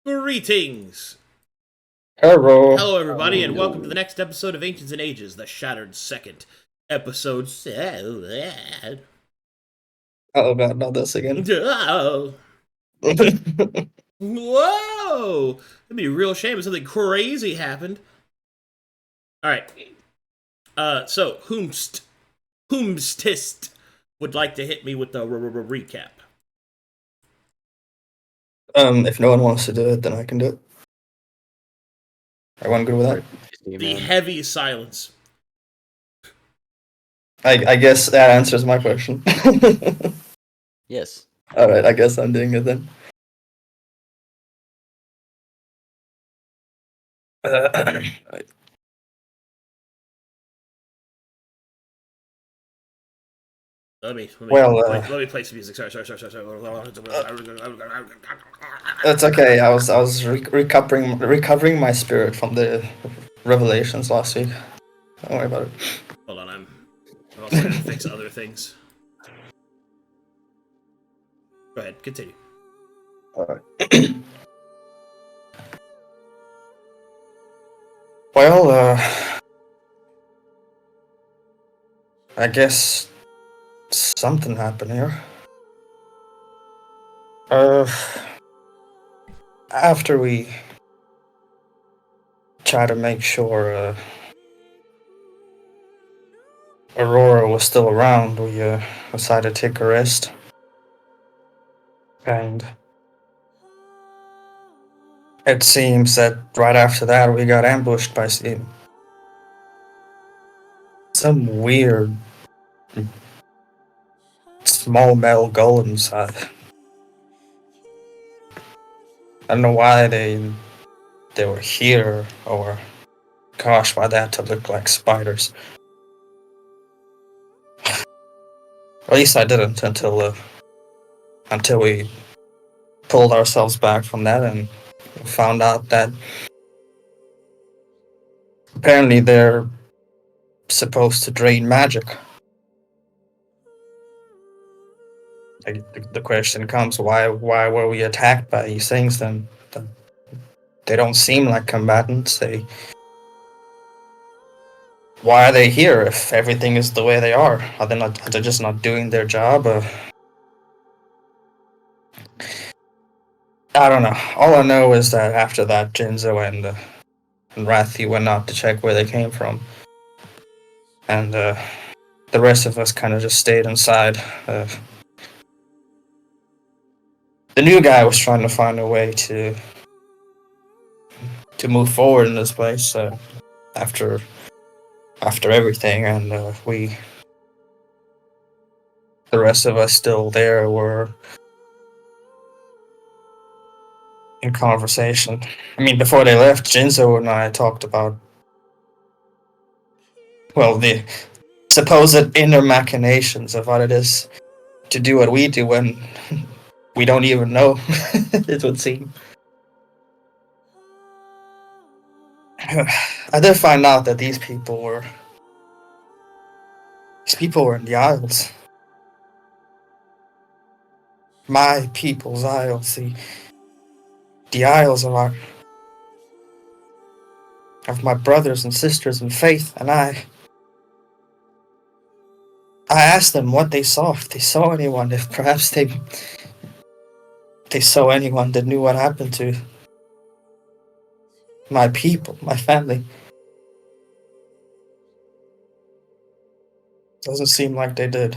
Greetings! Hello. Hello, everybody, and welcome to the next episode of Ancients and Ages, the Shattered Second. Episode... Oh god, not this again. Oh. Whoa! It'd be a real shame if something crazy happened. Alright. So, whomstist would like to hit me with the recap? If no one wants to do it, then I can do it. Everyone good with that? The heavy silence. I guess that answers my question. Yes. Alright, I guess I'm doing it then. Right. Let me play some music. Sorry. It's okay. I was recovering my spirit from the revelations last week. Don't worry about it. Hold on, I'm also going to fix other things. Go ahead, continue. Alright. Well, I guess something happened here. After we try to make sure Aurora was still around, we decided to take a rest. And it seems that right after that we got ambushed by some weird small metal golems. I don't know why they were here, or gosh, why they had to look like spiders. At least I didn't until we pulled ourselves back from that and found out that apparently they're supposed to drain magic. The question comes, why were we attacked by these things then? They don't seem like combatants. Why are they here if everything is the way they are? Are they just not doing their job? I don't know. All I know is that after that, Jinzo and Ratthew went out to check where they came from. And the rest of us kind of just stayed inside. The new guy was trying to find a way to move forward in this place after everything, and the rest of us still there were in conversation. I mean, before they left, Jinzo and I talked about, well, the supposed inner machinations of what it is to do what we do when we don't even know, it would seem. I did find out that these people were in the Isles. My people's Isles. The Isles of my brothers and sisters in faith, and I asked them what they saw, if they saw anyone, if perhaps they saw anyone that knew what happened to my people, my family. Doesn't seem like they did.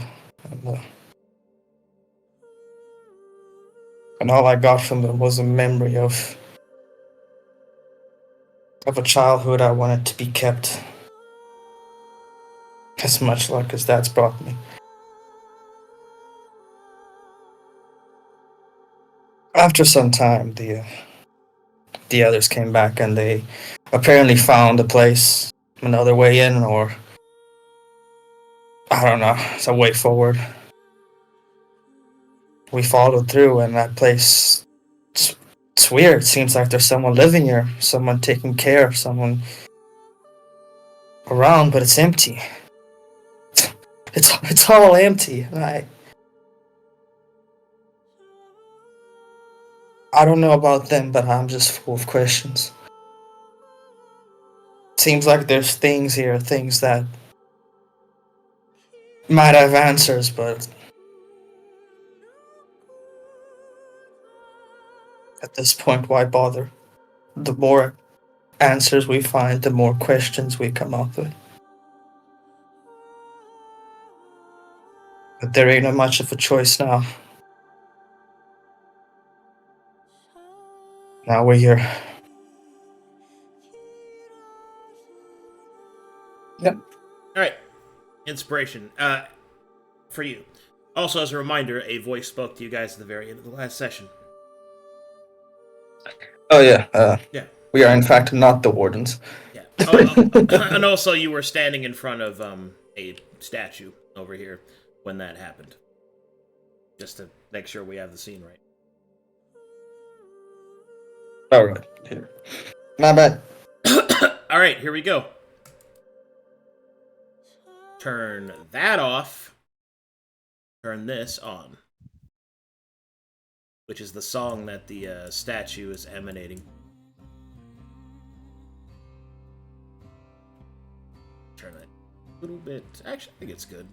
And all I got from them was a memory of a childhood I wanted to be kept. As much luck as that's brought me. After some time, the others came back and they apparently found a place, another way in, or I don't know, it's a way forward. We followed through, and that place, it's weird. It seems like there's someone living here, someone taking care, someone around, but it's empty. It's all empty. And I don't know about them, but I'm just full of questions. Seems like there's things here, things that might have answers, but at this point, why bother? The more answers we find, the more questions we come up with. But there ain't much of a choice now. Now we're here. Yep. All right. Inspiration. For you. Also, as a reminder, a voice spoke to you guys at the very end of the last session. Oh yeah. Yeah. We are in fact not the wardens. Yeah. And also, you were standing in front of a statue over here when that happened. Just to make sure we have the scene right. All right. Here. My bad. All right, here we go. Turn that off. Turn this on. Which is the song that the statue is emanating. Turn it a little bit. Actually, I think it's good.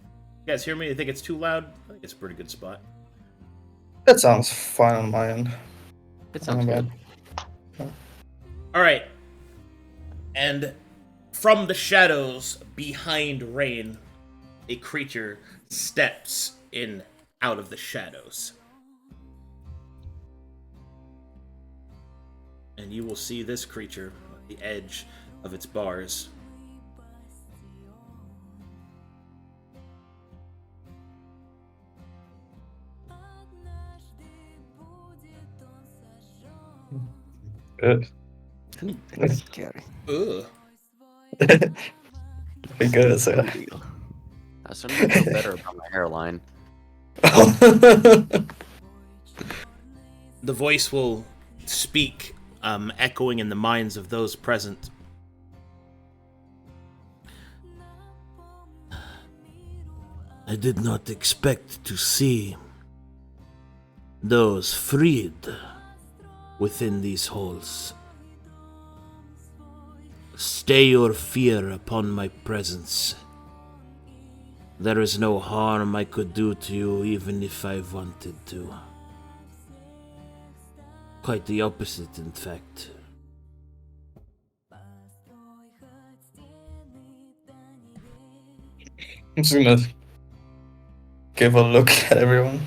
You guys hear me? You think it's too loud? I think it's a pretty good spot. That sounds fine on my end. It sounds good. Alright. And from the shadows behind Rain, a creature steps in out of the shadows. And you will see this creature at the edge of its bars. Good. It's scary. Ugh. Be good, sir. I certainly feel better about my hairline. The voice will speak, echoing in the minds of those present. I did not expect to see those freed within these halls. Stay your fear upon my presence. There is no harm I could do to you even if I wanted to. Quite the opposite, in fact. I'm just gonna give a look at everyone.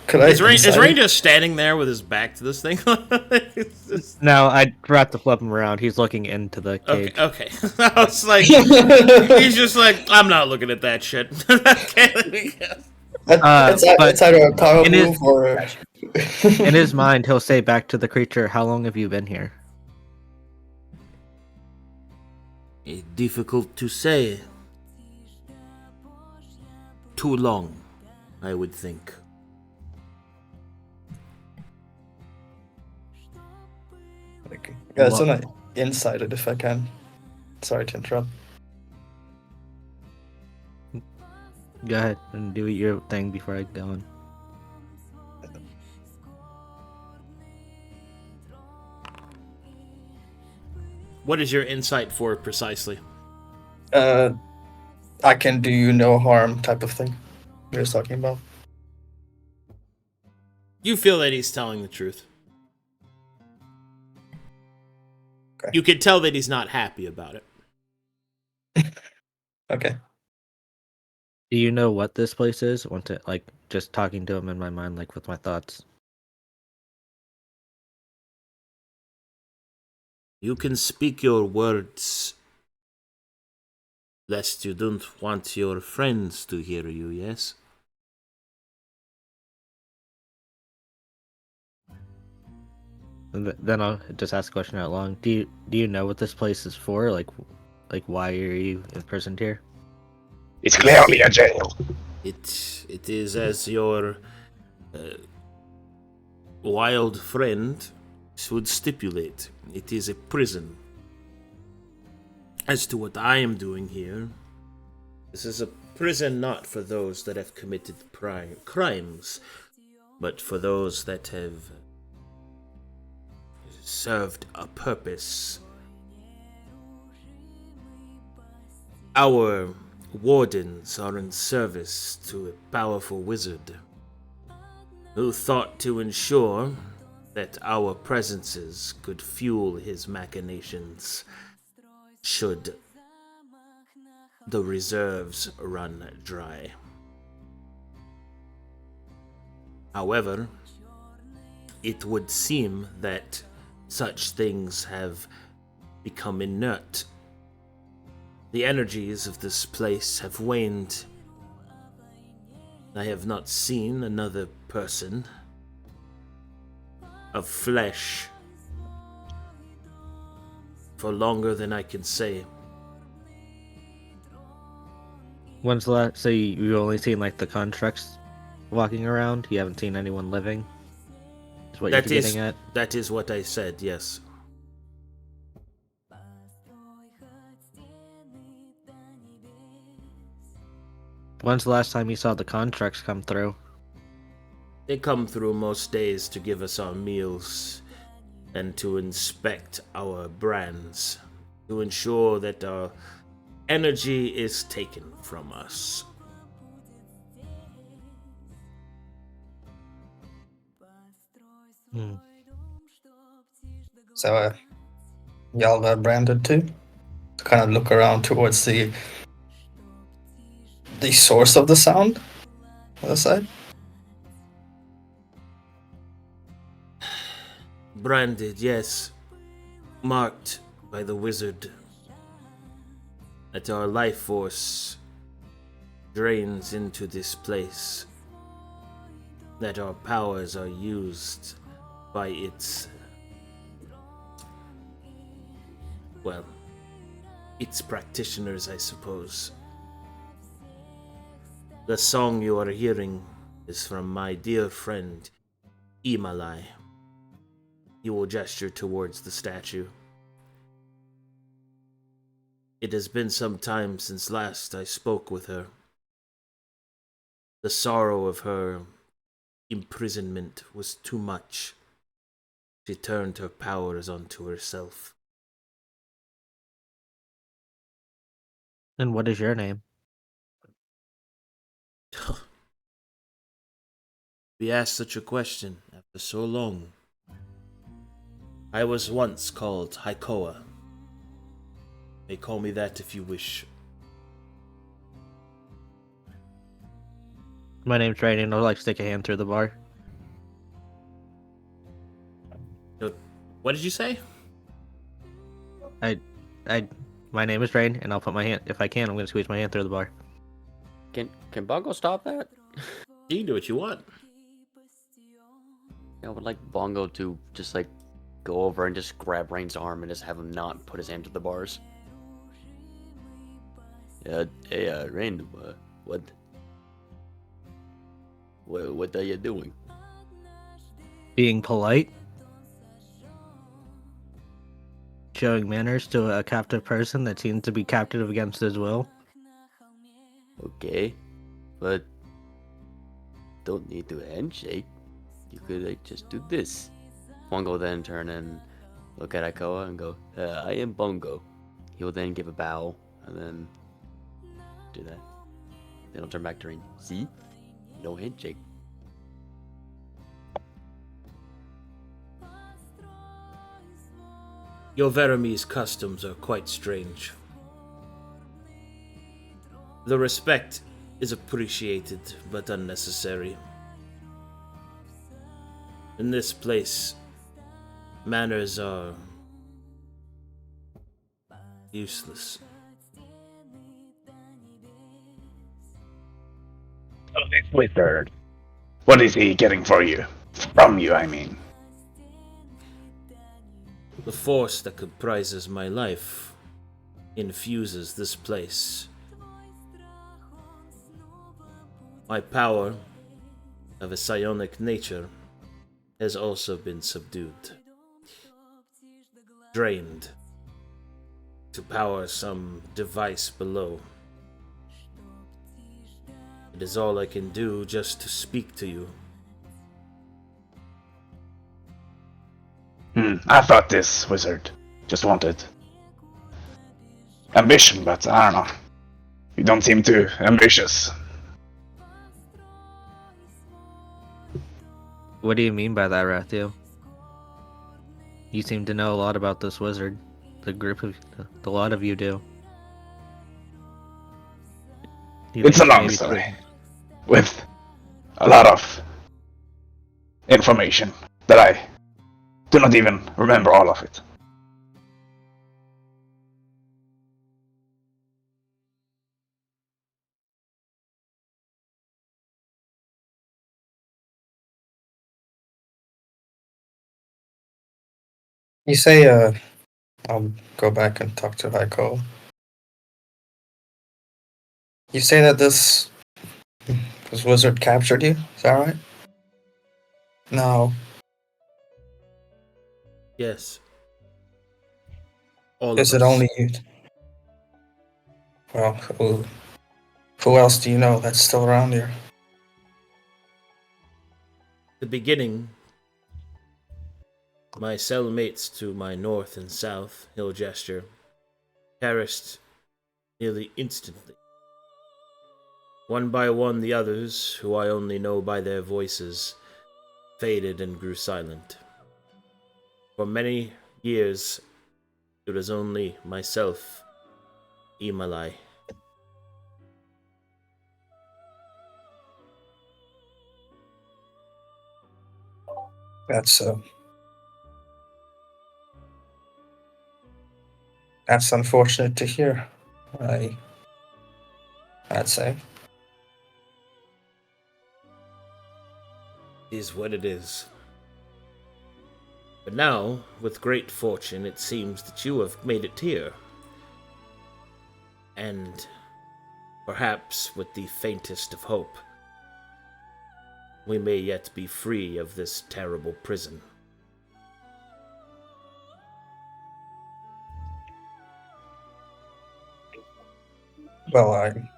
Could I? Is Rain just standing there with his back to this thing? No, I forgot to flip him around. He's looking into the cage. Okay. I was like, he's just like, I'm not looking at that shit. It's either a power move or. In his mind, he'll say back to the creature, "How long have you been here?" Difficult to say. Too long, I would think. Yeah, it's on the inside it if I can. Sorry to interrupt. Go ahead and do your thing before I go on. What is your insight for precisely? I can do you no harm type of thing we were talking about. You feel that he's telling the truth. Okay. You can tell that he's not happy about it. Okay. Do you know what this place is? Want to just talking to him in my mind, with my thoughts. You can speak your words, lest you don't want your friends to hear you, yes? And then I'll just ask a question out loud. Do you know what this place is for? Like why are you imprisoned here? It's clearly a jail. It is as your wild friend would stipulate. It is a prison. As to what I am doing here, this is a prison not for those that have committed crimes, but for those that have served a purpose. Our wardens are in service to a powerful wizard who thought to ensure that our presences could fuel his machinations should the reserves run dry. However, it would seem that such things have become inert. The energies of this place have waned. I have not seen another person of flesh for longer than I can say. When's the last? So you've only seen like the constructs walking around. You haven't seen anyone living. Is what you're getting at? That is what I said. Yes. When's the last time you saw the contracts come through? They come through most days to give us our meals and to inspect our brands, to ensure that our energy is taken from us. So, y'all got branded too? To kind of look around towards the source of the sound on the side? Branded, yes. Marked by the wizard. That our life force drains into this place. That our powers are used by its... well, its practitioners, I suppose. The song you are hearing is from my dear friend, Imalai. He will gesture towards the statue. It has been some time since last I spoke with her. The sorrow of her imprisonment was too much. She turned her powers onto herself. And what is your name? We asked such a question after so long. I was once called Haikoa. You may call me that if you wish. My name's Rainy, and I'll like stick a hand through the bar. What did you say? My name is Rain, and I'll put my hand. If I can, I'm gonna squeeze my hand through the bar. Can Bongo stop that? You can do what you want. I would like Bongo to just like go over and just grab Rain's arm and just have him not put his hand to the bars. Hey, Rain, what are you doing? Being polite. Showing manners to a captive person that seems to be captive against his will. Okay, but don't need to handshake. You could like just do this. Bongo then turn and look at Aikoa and go, I am Bongo. He will then give a bow and then do that. Then he'll turn back to Rain. See? No handshake. Your Vereme's customs are quite strange. The respect is appreciated, but unnecessary. In this place, manners are useless. So this wizard, what is he getting for you? From you, I mean. The force that comprises my life infuses this place. My power of a psionic nature has also been subdued, drained to power some device below. It is all I can do just to speak to you. I thought this wizard just wanted ambition, but I don't know. You don't seem too ambitious. What do you mean by that, Ratthew? You seem to know a lot about this wizard. The lot of you do. It's a long story, with a lot of information that I do not even remember all of it. You say, I'll go back and talk to Heiko. You say that this wizard captured you? Is that right? No. Yes. All Is of it us. only you? Well, who else do you know that's still around here? The beginning, my cellmates to my north and south, he'll gesture, perished nearly instantly. One by one, the others, who I only know by their voices, faded and grew silent. For many years, it was only myself, Imalai. That's unfortunate to hear. I'd say. Is what it is. But now, with great fortune, it seems that you have made it here. And perhaps with the faintest of hope, we may yet be free of this terrible prison. Well, I'm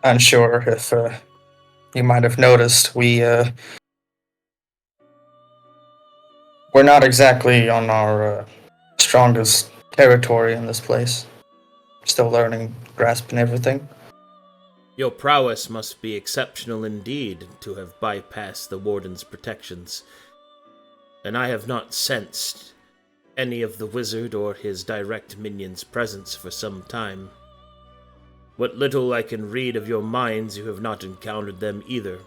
unsure if you might have noticed we're not exactly on our strongest territory in this place. Still learning, grasping everything. Your prowess must be exceptional indeed to have bypassed the Warden's protections, and I have not sensed any of the wizard or his direct minions' presence for some time. What little I can read of your minds, you have not encountered them either.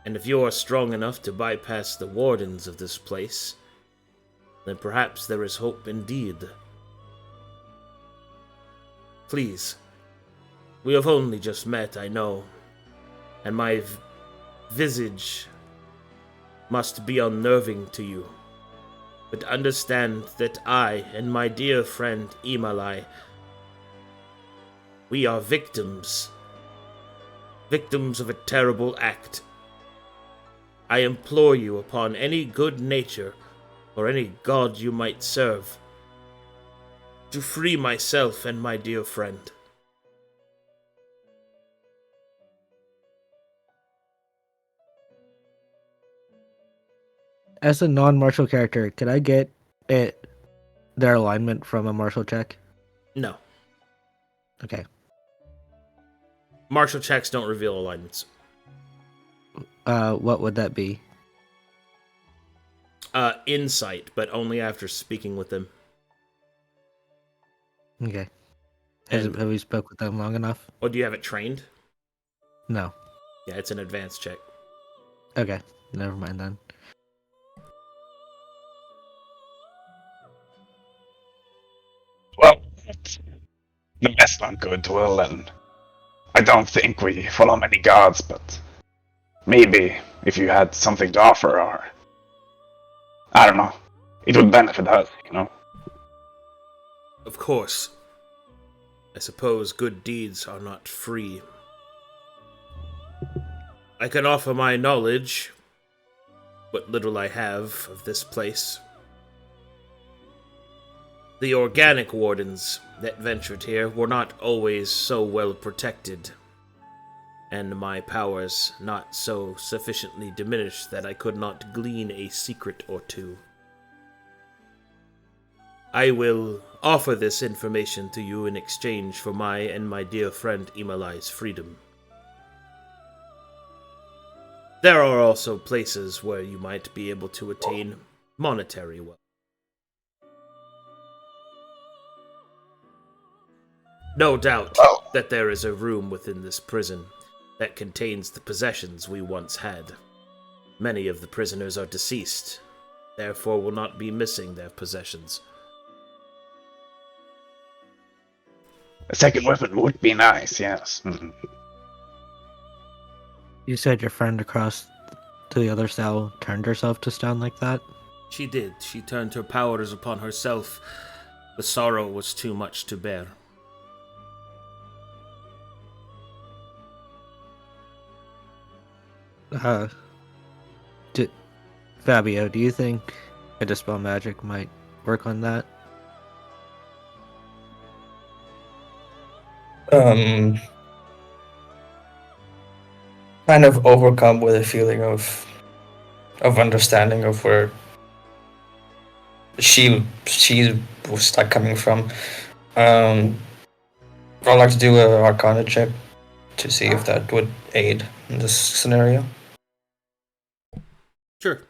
And if you are strong enough to bypass the wardens of this place, then perhaps there is hope indeed. Please, we have only just met, I know, and my visage must be unnerving to you. But understand that I and my dear friend Imalai, we are victims of a terrible act. I implore you upon any good nature or any god you might serve to free myself and my dear friend. As a non-martial character, could I get their alignment from a martial check? No. Okay. Martial checks don't reveal alignments. What would that be? Insight, but only after speaking with them. Okay. And, Have we spoke with them long enough? oh, do you have it trained? No. Yeah, it's an advanced check. Okay. Never mind then. Well, the best on goodwill, and I don't think we follow many gods, but maybe if you had something to offer, or I don't know, it would benefit us, you know? Of course. I suppose good deeds are not free. I can offer my knowledge, what little I have of this place. The organic wardens that ventured here were not always so well protected. and my powers not so sufficiently diminished that I could not glean a secret or two. I will offer this information to you in exchange for my and my dear friend Imalai's freedom. There are also places where you might be able to attain monetary wealth. No doubt that there is a room within this prison that contains the possessions we once had. Many of the prisoners are deceased, therefore will not be missing their possessions. A second weapon would be nice, yes. Mhm. You said your friend across to the other cell turned herself to stone like that? She did. She turned her powers upon herself. The sorrow was too much to bear. Fabio, do you think a dispel magic might work on that? Kind of overcome with a feeling of understanding of where she was like coming from. I'd like to do a Arcana check to see if that would aid in this scenario. Sure.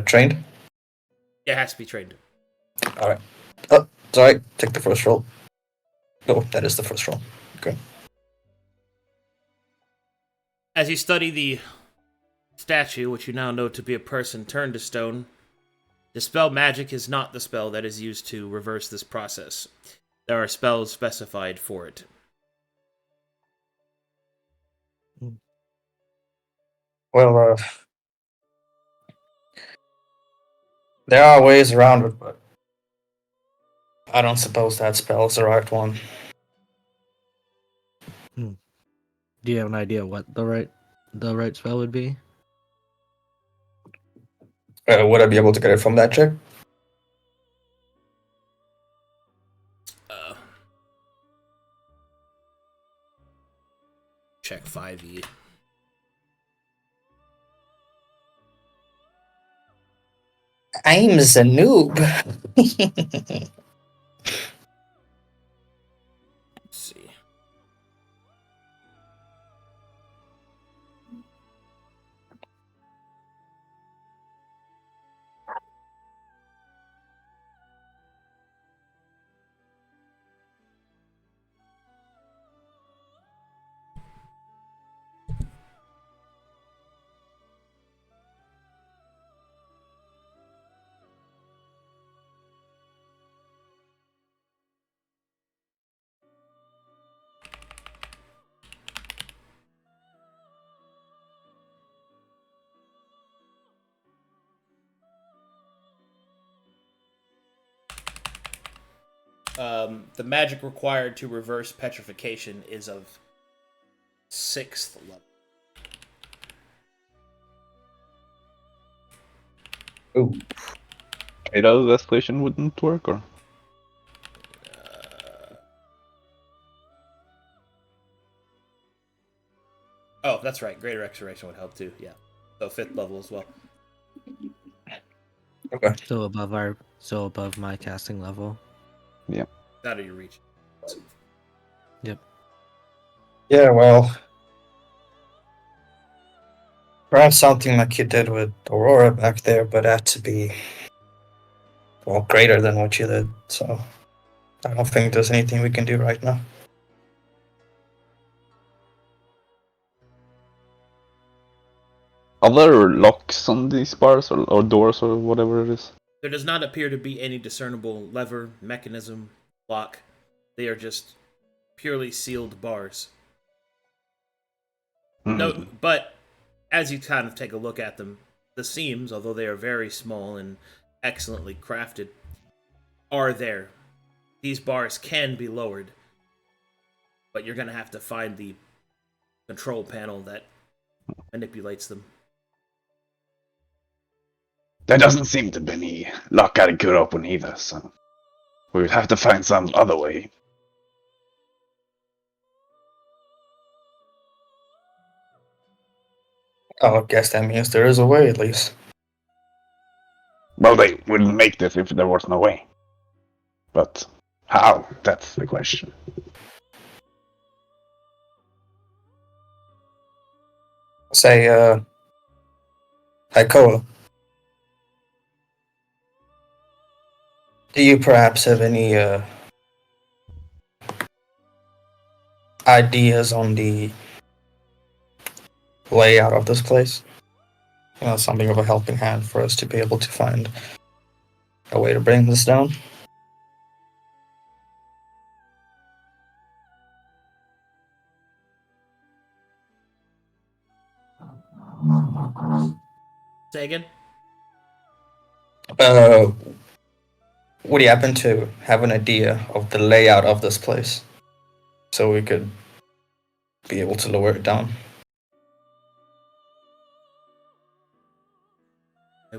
Trained? Yeah, it has to be trained. Alright. Oh, sorry. Take the first roll. Oh, that is the first roll. Okay. As you study the statue, which you now know to be a person turned to stone, dispel magic is not the spell that is used to reverse this process. There are spells specified for it. Well, there are ways around it, but I don't suppose that spell is the right one. Do you have an idea what the right spell would be? Would I be able to get it from that check? Check 5e. I'm a noob. Let's see. The magic required to reverse petrification is of 6th level. Ooh. Ada's escalation wouldn't work, or? Oh, that's right. Greater Restoration would help too. Yeah. So 5th level as well. Okay. So above my casting level. Yeah. Out of your reach. Yep. Yeah, well, perhaps something like you did with Aurora back there, but had to be, well, greater than what you did. So I don't think there's anything we can do right now. Are there locks on these bars, or doors, or whatever it is? There does not appear to be any discernible lever, mechanism, lock. They are just purely sealed bars. No, but as you kind of take a look at them, the seams, although they are very small and excellently crafted, are there. These bars can be lowered, but you're going to have to find the control panel that manipulates them. There doesn't seem to be any lock I could open either, so we would have to find some other way. Oh, I guess that means there is a way at least. Well, they wouldn't make this if there was no way. But how? That's the question. Say, Haikoa, do you perhaps have any ideas on the layout of this place? You know, something of a helping hand for us to be able to find a way to bring this down? Say again? Would you happen to have an idea of the layout of this place so we could be able to lower it down? I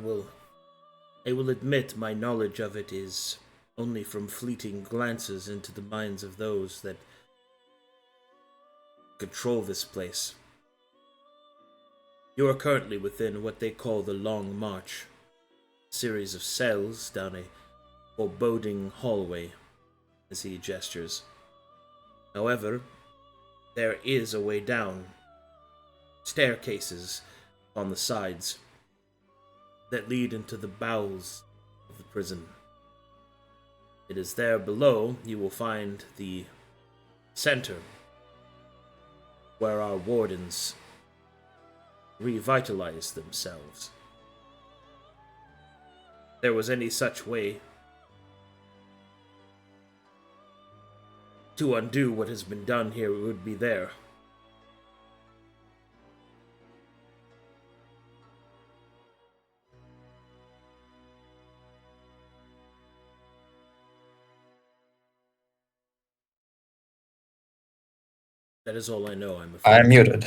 will admit my knowledge of it is only from fleeting glances into the minds of those that control this place. You are currently within what they call the Long March, a series of cells down a foreboding hallway, as he gestures. However, there is a way down, staircases on the sides that lead into the bowels of the prison. It is there below you will find the center, where our wardens revitalize themselves. If there was any such way to undo what has been done here, it would be there. That is all I know, I'm afraid. I am muted.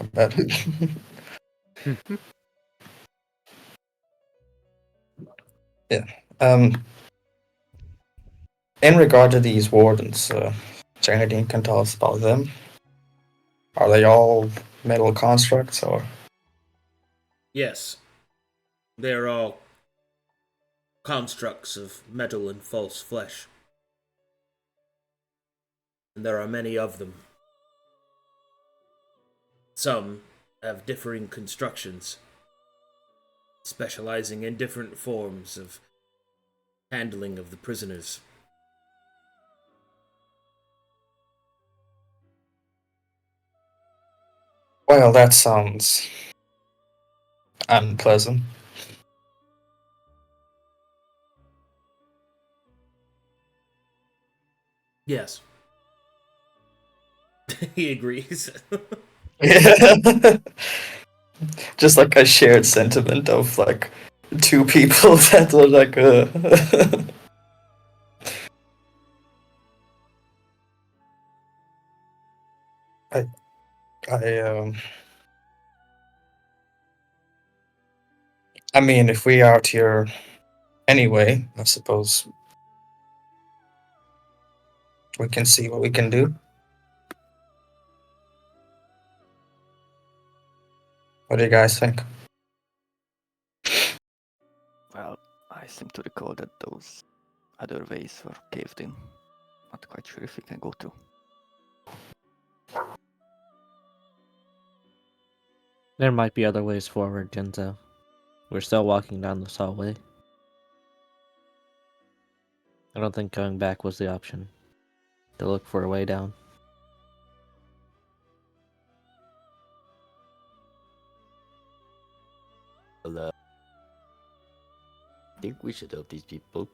My bad. Yeah. In regard to these wardens, is there anything you can tell us about them? Are they all metal constructs, or? Yes, they are all constructs of metal and false flesh. And there are many of them. Some have differing constructions, specializing in different forms of handling of the prisoners. Well, that sounds unpleasant. Yes. He agrees. Yeah. Just like a shared sentiment of like two people that were like I I mean, if we are out here anyway, I suppose we can see what we can do. What do you guys think? Well, I seem to recall that those other ways were caved in. Not quite sure if we can go through. There might be other ways forward, Jinzo. We're still walking down this hallway. I don't think going back was the option. To look for a way down. Well, I think we should help these people.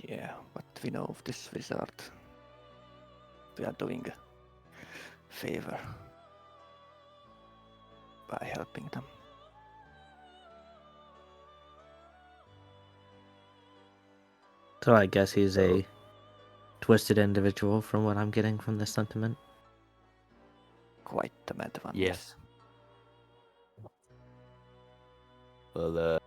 Yeah, what we know of this wizard, we are doing a favor by helping them. So I guess he's a twisted individual from what I'm getting from this sentiment. Quite the mad one, Yes. Well,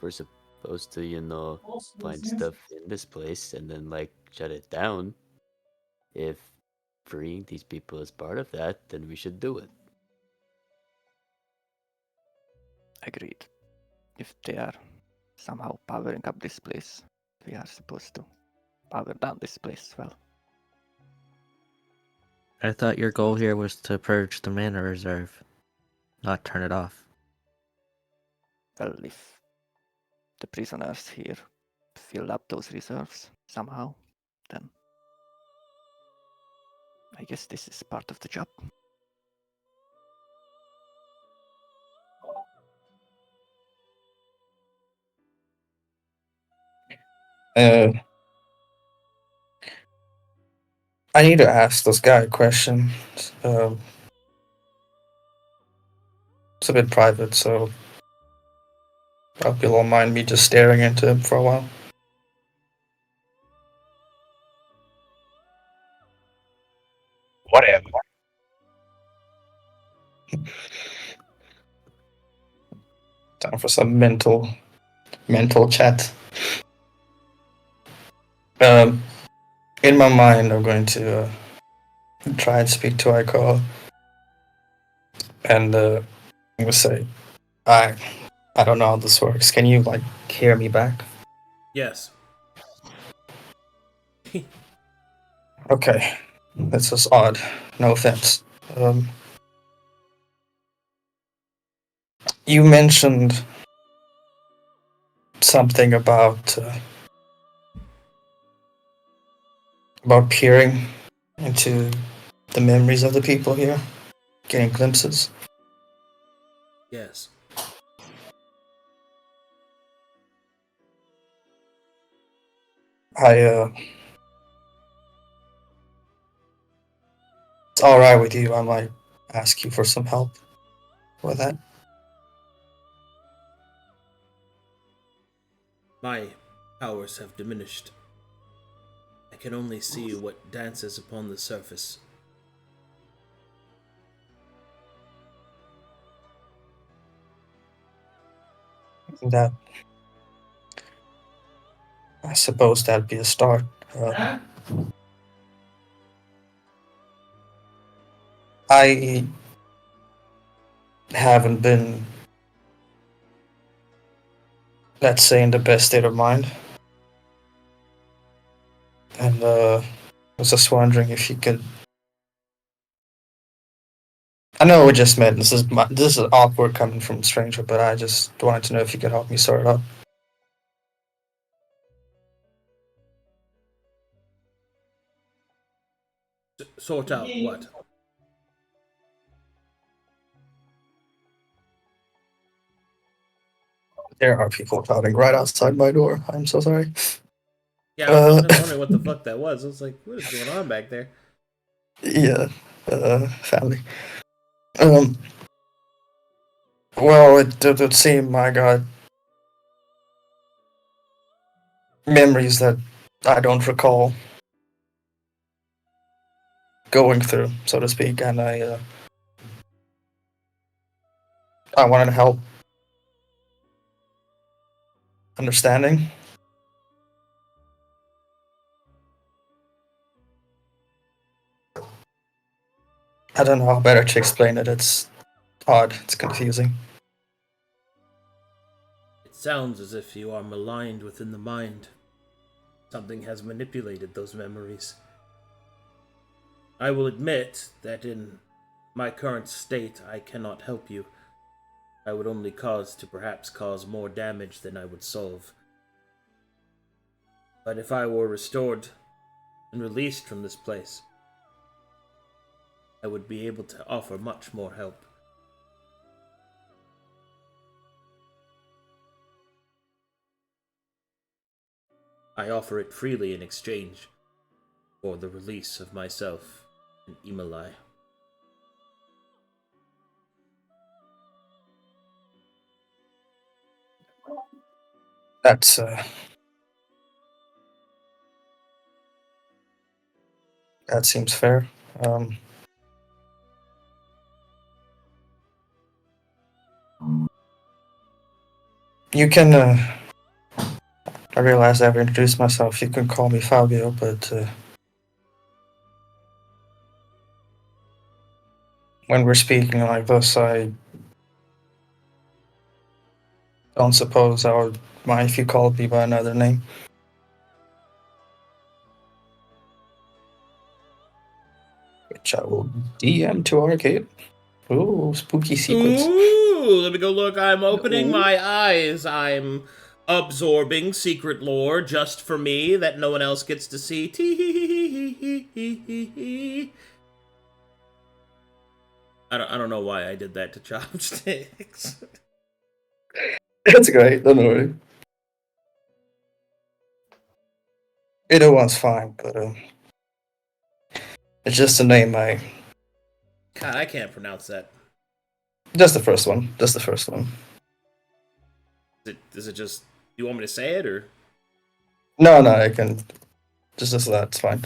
we're supposed to, find stuff in this place and then, shut it down. If freeing these people is part of that, then we should do it. Agreed. If they are somehow powering up this place, we are supposed to power down this place as well. I thought your goal here was to purge the mana reserve, not turn it off. Well, if the prisoners here fill up those reserves somehow, then I guess this is part of the job. I need to ask this guy a question. It's a bit private, so I hope you'll all mind me just staring into him for a while. Whatever. Time for some mental chat. In my mind, I'm going to try and speak to Aiko, and I'm gonna say, I don't know how this works. Can you like hear me back? Yes. Okay, that's just odd. No offense. You mentioned something about peering into the memories of the people here, getting glimpses. Yes. It's all right with you. I might ask you for some help with that. My powers have diminished. I can only see what dances upon the surface. That, I suppose that'd be a start. I haven't been, let's say, in the best state of mind. And I was just wondering if you could. I know we just met. This is awkward coming from a stranger, but I just wanted to know if you could help me sort it out. Sort out what? There are people shouting right outside my door. I'm so sorry. Yeah, I was wondering what the fuck that was. I was like, what is going on back there? Yeah, family. Well, it would seem I got memories that I don't recall going through, so to speak, and I wanted to help understanding. I don't know how better to explain it. It's odd. It's confusing. It sounds as if you are maligned within the mind. Something has manipulated those memories. I will admit that in my current state, I cannot help you. I would only perhaps cause more damage than I would solve. But if I were restored and released from this place, I would be able to offer much more help. I offer it freely in exchange for the release of myself and Imalai. That's that seems fair. You can. I realize I have introduced myself. You can call me Fabio, but when we're speaking like this, I don't suppose I would mind if you called me by another name. Which I will DM to Arcade. Ooh, spooky secrets. Ooh, let me go look. I'm opening my eyes. I'm absorbing secret lore just for me that no one else gets to see. I don't know why I did that to Chopsticks. That's great, don't worry. Either one's fine, but it's just a name I... God, I can't pronounce that. Just the first one. Just the first one. Is it just... You want me to say it, or...? No, I can... Just as that, it's fine.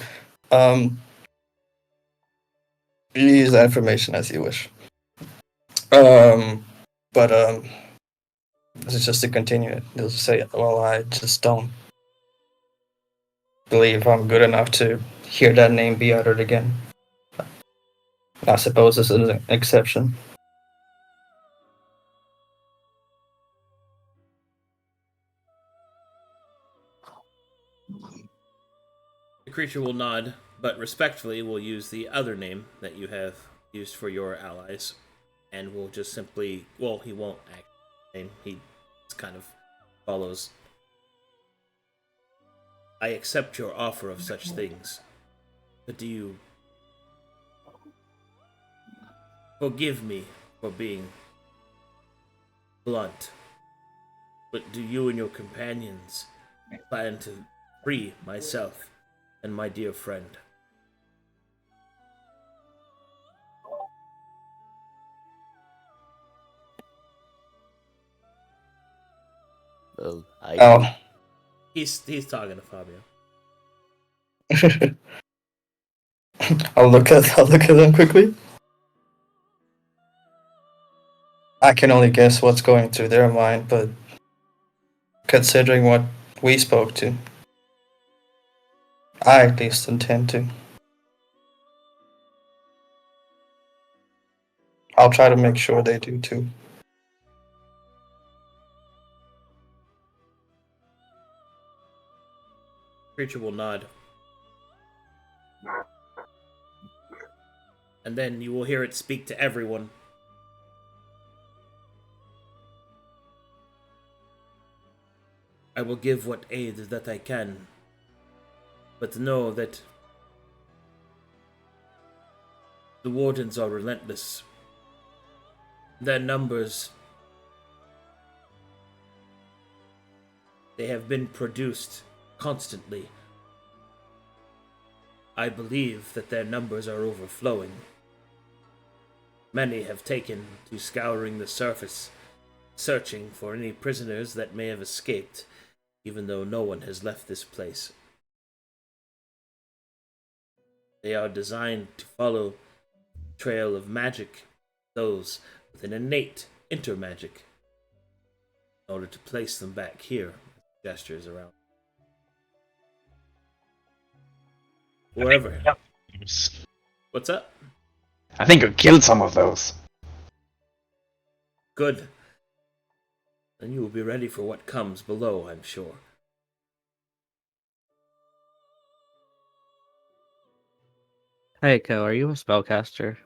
You use that information as you wish. But this is just to continue it. You'll just say, well, I just don't believe I'm good enough to hear that name be uttered again. I suppose this is an exception. The creature will nod, but respectfully will use the other name that you have used for your allies, and will just simply... Well, he won't actually. He just kind of follows. I accept your offer of such things, but do you forgive me for being blunt? But do you and your companions plan to free myself and my dear friend? Well, Oh. He's talking to Fabio. I'll look at them quickly. I can only guess what's going through their mind, but considering what we spoke to, I at least intend to. I'll try to make sure they do too. Creature will nod. And then you will hear it speak to everyone. I will give what aid that I can, but know that the wardens are relentless. Their numbers, they have been produced constantly. I believe that their numbers are overflowing. Many have taken to scouring the surface, searching for any prisoners that may have escaped, even though no one has left this place. They are designed to follow the trail of magic, those with an innate intermagic, in order to place them back here. Gestures around. Wherever. What's up? I think we killed some of those. Good. Then you will be ready for what comes below, I'm sure. Hey, Ko, are you a spellcaster?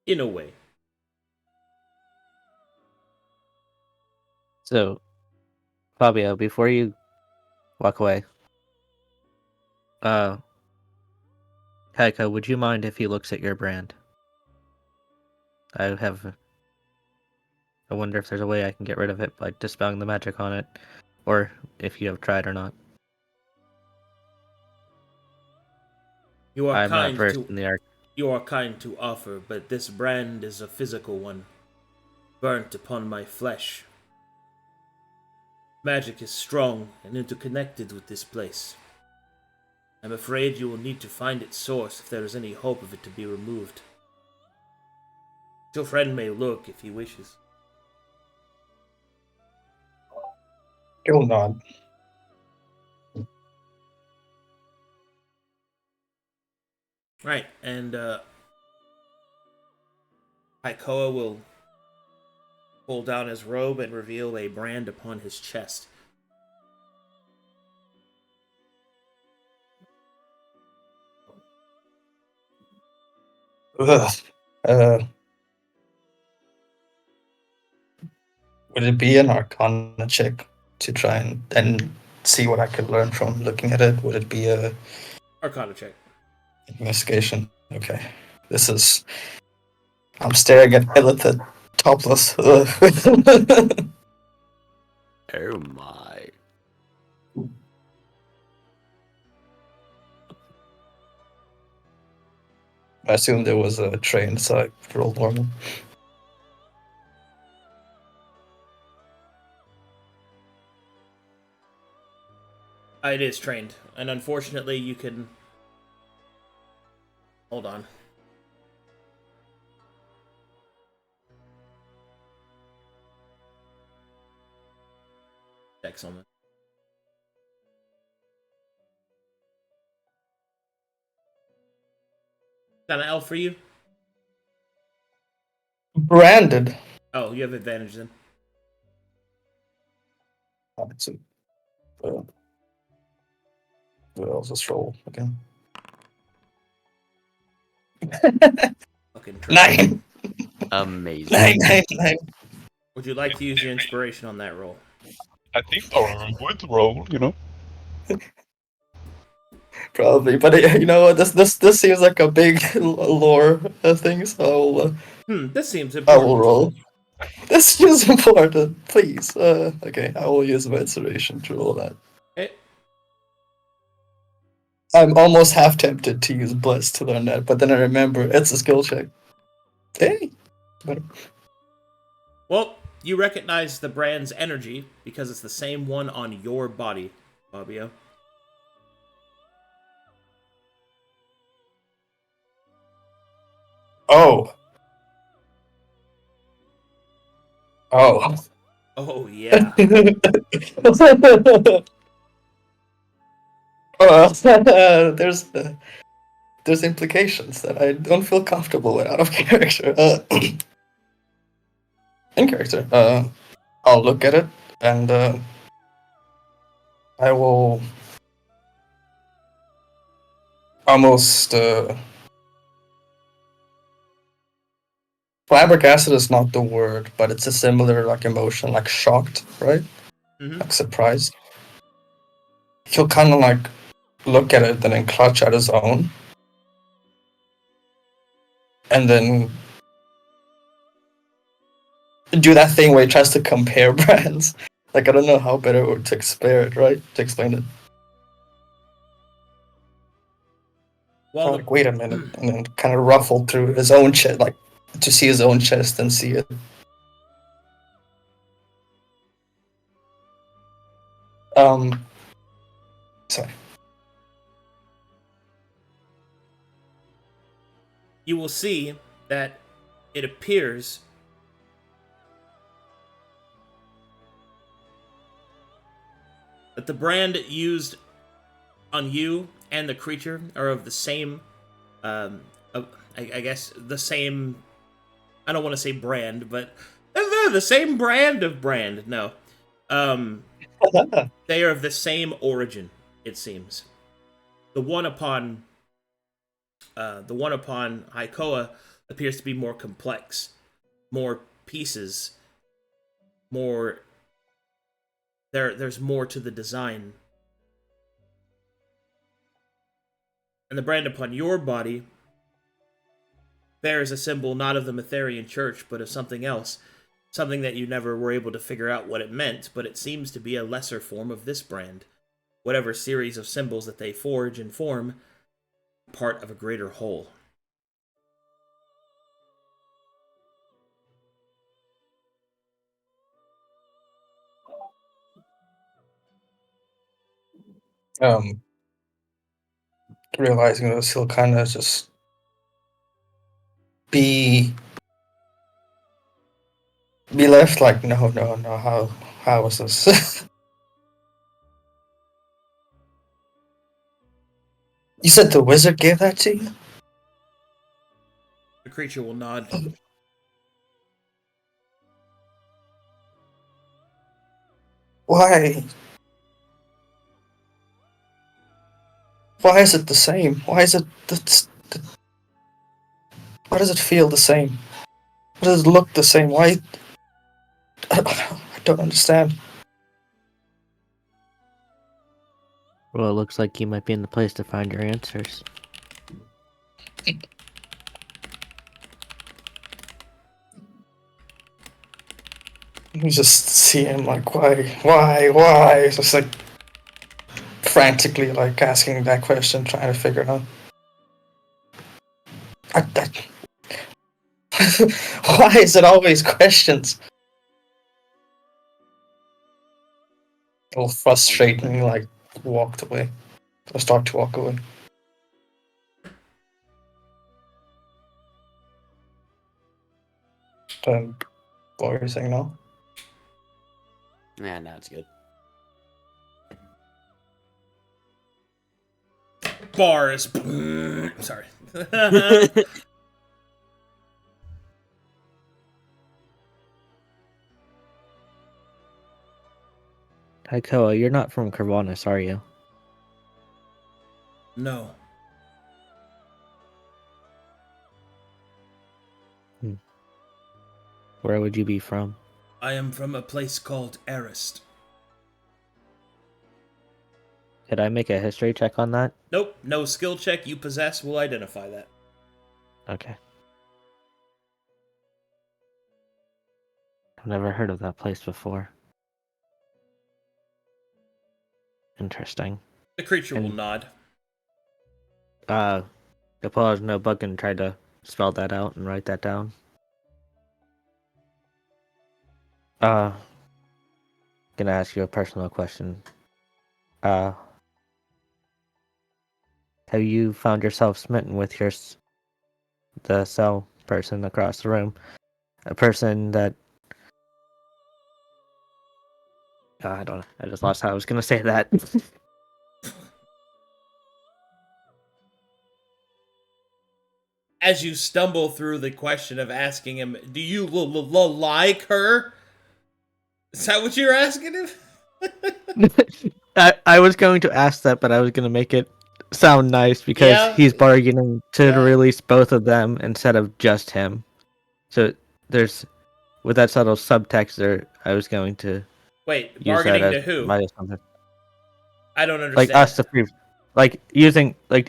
In a way. So, Fabio, before you walk away, Heiko, would you mind if he looks at your brand? I wonder if there's a way I can get rid of it by dispelling the magic on it, or if you have tried or not. You are I'm not kind versed to in the art. You are kind to offer, but this brand is a physical one, burnt upon my flesh. Magic is strong and interconnected with this place. I'm afraid you will need to find its source if there is any hope of it to be removed. Your friend may look if he wishes. He'll nod. Right, and Haikoa will pull down his robe and reveal a brand upon his chest. Ugh. Would it be an Arcana check to try and see what I could learn from looking at it? Would it be a Arcana check. investigation? Okay. This is. I'm staring at Lilith topless. Ugh. Oh my. I assume there was a train, so I rolled normal. It is trained, and unfortunately, you can. Hold on. Check something. Is that an L for you? Branded. Oh, you have advantage then. Let's see. I'll just roll again. Fucking trash. 9! Amazing. 9. Would you like to use your inspiration on that roll? I think Aurora would roll, you know. Probably, but you know what? This seems like a big lore thing, so This seems I important. will roll. This seems important. Please. Okay, I will use my inspiration to roll that. Okay. I'm almost half tempted to use Bless to learn that, but then I remember it's a skill check. Hey. Well, you recognize the brand's energy because it's the same one on your body, Fabio. Oh. Oh. Oh, yeah. There's implications that I don't feel comfortable with out of character. In character, I'll look at it and I will almost. Flabbergasted is not the word, but it's a similar like emotion, like shocked, right? Mm-hmm. Like surprised. He'll kind of like look at it and then clutch at his own, and then do that thing where he tries to compare brands. Like I don't know how better to explain it, right? To explain it. Well, Like, wait a minute, and then kind of ruffle through his own chest, like to see his own chest and see it. Sorry. you will see that it appears that the brand used on you and the creature are of the same, I guess, the same, I don't want to say brand, but they're the same brand of brand. No. They are of the same origin, it seems. The one upon Haikoa appears to be more complex, more pieces, more. There's more to the design. And the brand upon your body bears a symbol not of the Metherian Church, but of something else. Something that you never were able to figure out what it meant, but it seems to be a lesser form of this brand. Whatever series of symbols that they forge and form, part of a greater whole. Realizing this, he'll kind of just be left like, no, how is this? You said the wizard gave that to you? creature will nod. Why? Why is it the same? Why is it... Why does it feel the same? Why does it look the same? Why... I don't understand. Well, it looks like you might be in the place to find your answers. You just see him like, why? Just like frantically like asking that question, trying to figure it out. Why is it always questions? A little frustrating, like walked away. I start to walk away. What were you saying now? Yeah, no, it's good. Bars. Sorry. Haikoa, you're not from Corvallis, are you? No. Where would you be from? I am from a place called Arist. Could I make a history check on that? Nope, no skill check you possess will identify that. Okay. I've never heard of that place before. Interesting. The creature will And- nod. Suppose no bug can try to spell that out and write that down. Gonna ask you a personal question. Have you found yourself smitten with the cell person across the room? A person that... I don't know. I just lost how I was gonna say that. As you stumble through the question of asking him, do you like her? Is that what you're asking him? I was going to ask that, but I was gonna make it sound nice because Yeah. he's bargaining to Yeah. release both of them instead of just him. So there's, with that subtle subtext there, I was going to Wait, use bargaining that to as who? my assumption. I don't understand. Like us to free,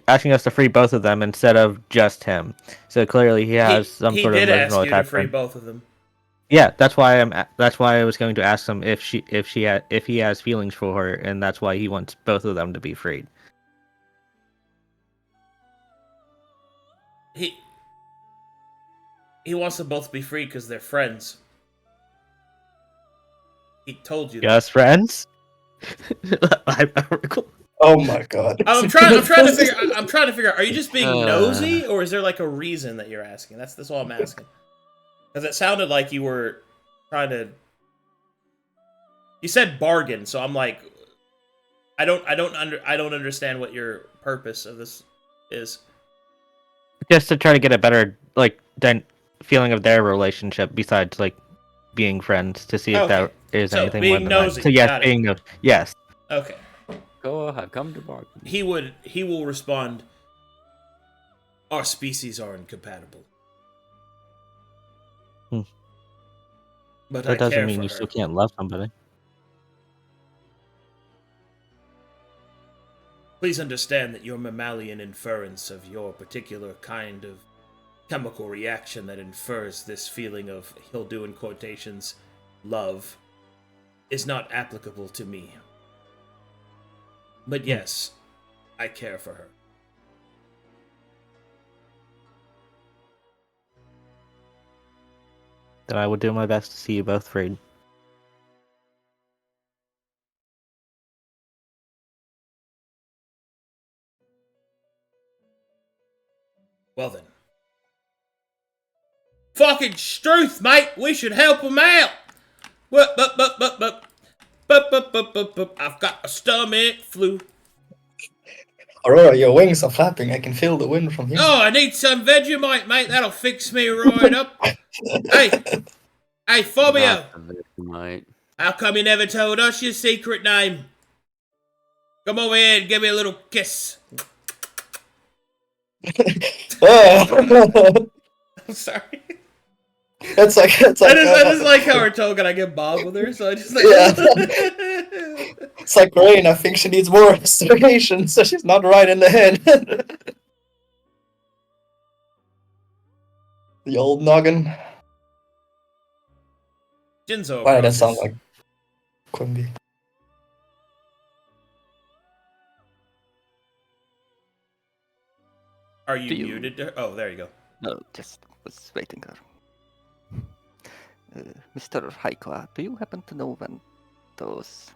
asking us to free both of them instead of just him. So clearly he has some he sort of did ask emotional you to free attachment. both of them. Yeah, that's why I was going to ask him if he has feelings for her, and that's why he wants both of them to be freed. He wants them both to be free because they're friends. He told you that. Just friends? Oh my god. I'm trying to figure out, are you just being nosy, or is there like a reason that you're asking? That's all I'm asking. Because it sounded like you were trying to... You said bargain, so I'm like, I don't understand what your purpose of this is. Just to try to get a better feeling of their relationship besides being friends, to see if there is So, anything being more than nosy, that. So yes, got it. being nosy. Yes. Okay. Go ahead, come to bargain. He will respond, our species are incompatible. But That I doesn't care mean for you her. still can't love somebody. Please understand that your mammalian inference of your particular kind of chemical reaction that infers this feeling of, he'll do in quotations, love, is not applicable to me. But yes, I care for her. Then I would do my best to see you both freed. Well then. Fucking Struth, mate! We should help him out! I've got a stomach flu. Aurora, your wings are flapping. I can feel the wind from here. Oh, I need some Vegemite, mate. That'll fix me right up. Hey, Fabio. Not the Vegemite. How come you never told us your secret name? Come over here and give me a little kiss. I'm sorry. It's like I just like how we're talking. I get Bob with her, so I just like. Yeah. It's like Rain. I think she needs more restoration, so she's not right in the head. The old noggin. Jinzo. Why did that approaches. sound like Quimby? Are you Do you- muted? Oh, there you go. No, just was waiting her. Mr. Haikoa, do you happen to know when those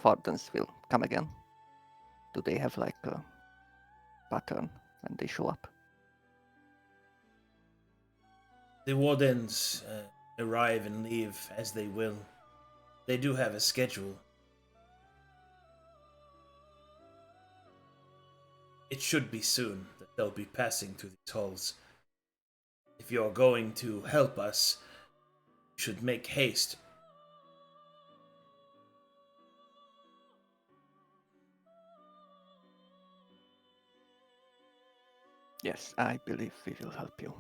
Vardens will come again? Do they have like a pattern when they show up? The wardens arrive and leave as they will. They do have a schedule. It should be soon that they'll be passing through these halls. If you're going to help us, you should make haste. Yes, I believe we will help you.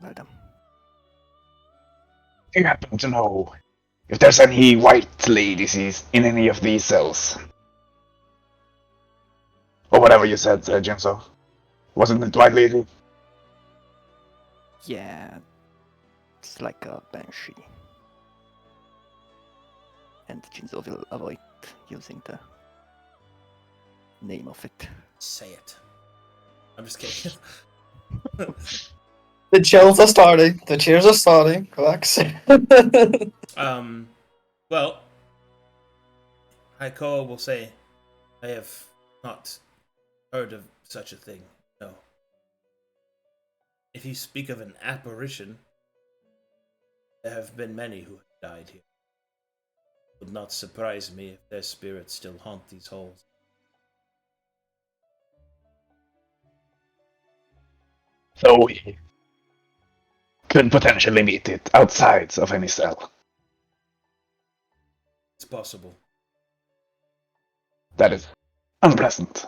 Well done. Do you happen to know if there's any white ladies in any of these cells? Or whatever you said, Jinzo. Wasn't it white lady? Yeah, it's like a banshee. And Jinzo will avoid using the name of it. Say it. I'm just kidding. The chills are starting. The cheers are starting. Relax. Well, Haikoa will say, I have not heard of such a thing, no. If you speak of an apparition, there have been many who have died here. It would not surprise me if their spirits still haunt these halls. So we could potentially meet it outside of any cell. It's possible. That is unpleasant.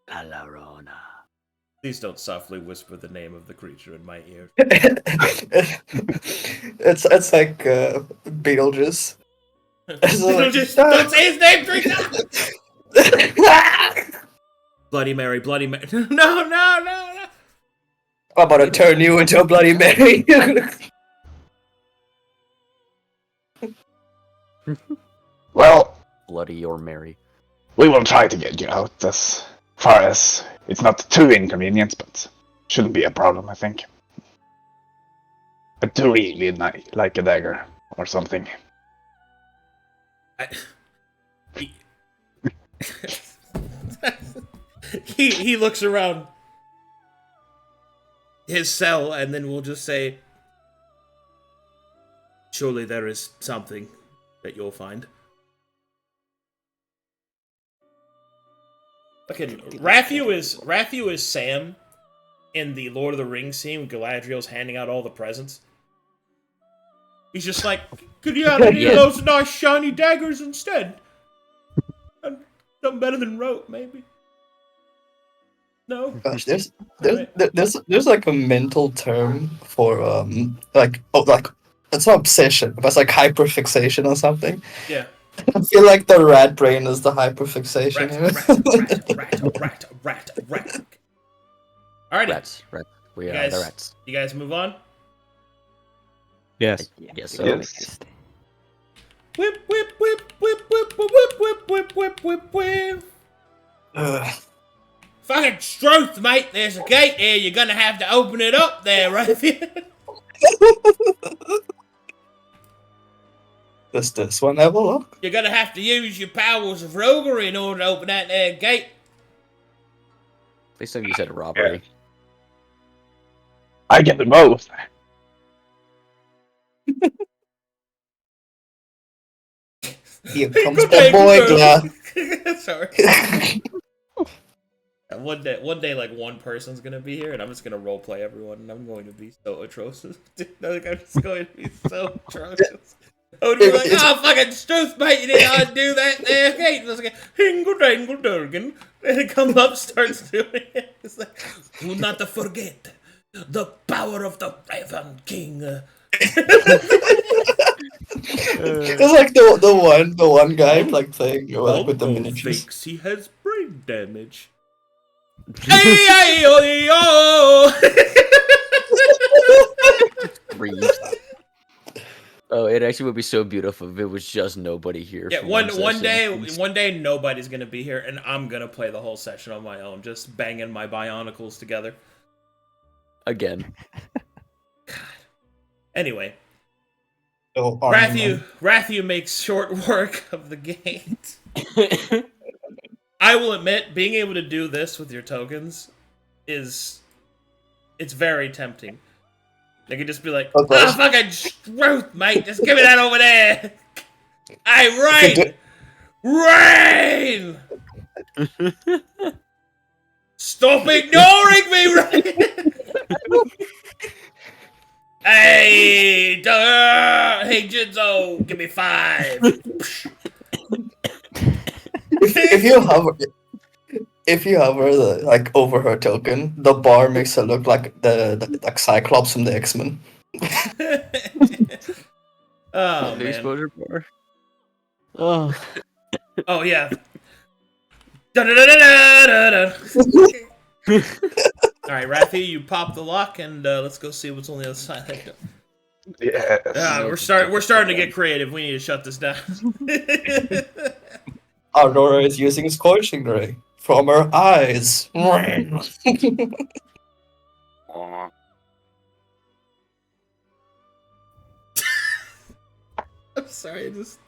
Alarona. Please don't softly whisper the name of the creature in my ear. It's like Beetlejuice. Don't say his name, drink Bloody Mary, Bloody Mary. No. I'm about to turn you into a Bloody Mary. Well, Bloody or Mary. we will try to get you out as far as it's not too inconvenient, but shouldn't be a problem, I think. But do really like a dagger or something. He looks around his cell and then we'll just say, surely there is something that you'll find. Okay, Ratthew is Sam in the Lord of the Rings scene when Galadriel's handing out all the presents. He's just like, could you have any of those nice shiny daggers instead? Something better than rope, maybe. No. Gosh, there's like a mental term for like it's not obsession, but it's like hyperfixation or something. Yeah. I feel like the rat brain is the hyperfixation. Rat. Alrighty. Rats. We You are guys, the rats. you guys move on? Yes. Yeah, Yes, we will yes. make this. Whip. Fucking truth, mate. There's a gate here. You're gonna have to open it up there, Ratthew. Does this one have a lock? You're gonna have to use your powers of roguery in order to open that there gate. At least you said robbery. I get them both. Here comes the boy, Glad. Sorry. One day, like one person's gonna be here, and I'm just gonna roleplay everyone, and I'm going to be so atrocious. Like, I'm just going to be so atrocious. I would be like, oh, fucking truth, mate, you didn't do that there. Okay, it's like, Hingle Dangle Durgan. And it comes up, starts doing it. It's like, do not forget the power of the Raven King. It's like the one guy like playing like with the Bongo miniatures. thinks he has brain damage. Ay-ay-oh-yo! Breathe. Oh, it actually would be so beautiful if it was just nobody here. Yeah, for one session. day nobody's gonna be here, and I'm gonna play the whole session on my own, just banging my bionicles together. Again. Anyway, Oh, Ratthew makes short work of the gate. I will admit, being able to do this with your tokens it's very tempting. They could just be like, oh, fucking truth, mate, just give me that over there. Hey, Rain! Stop ignoring me, Rain! Hey, Jinzo, give me 5. If you hover like over her token, the bar makes her look like the like Cyclops from the X-Men. Oh, The man. exposure bar. Oh, Oh, yeah. Da-da-da-da-da-da-da. Alright, Ratthew, you pop the lock, and let's go see what's on the other side. Yes. We're starting to get creative. We need to shut this down. Aurora is using Scorching Ray from her eyes. I'm sorry, I just...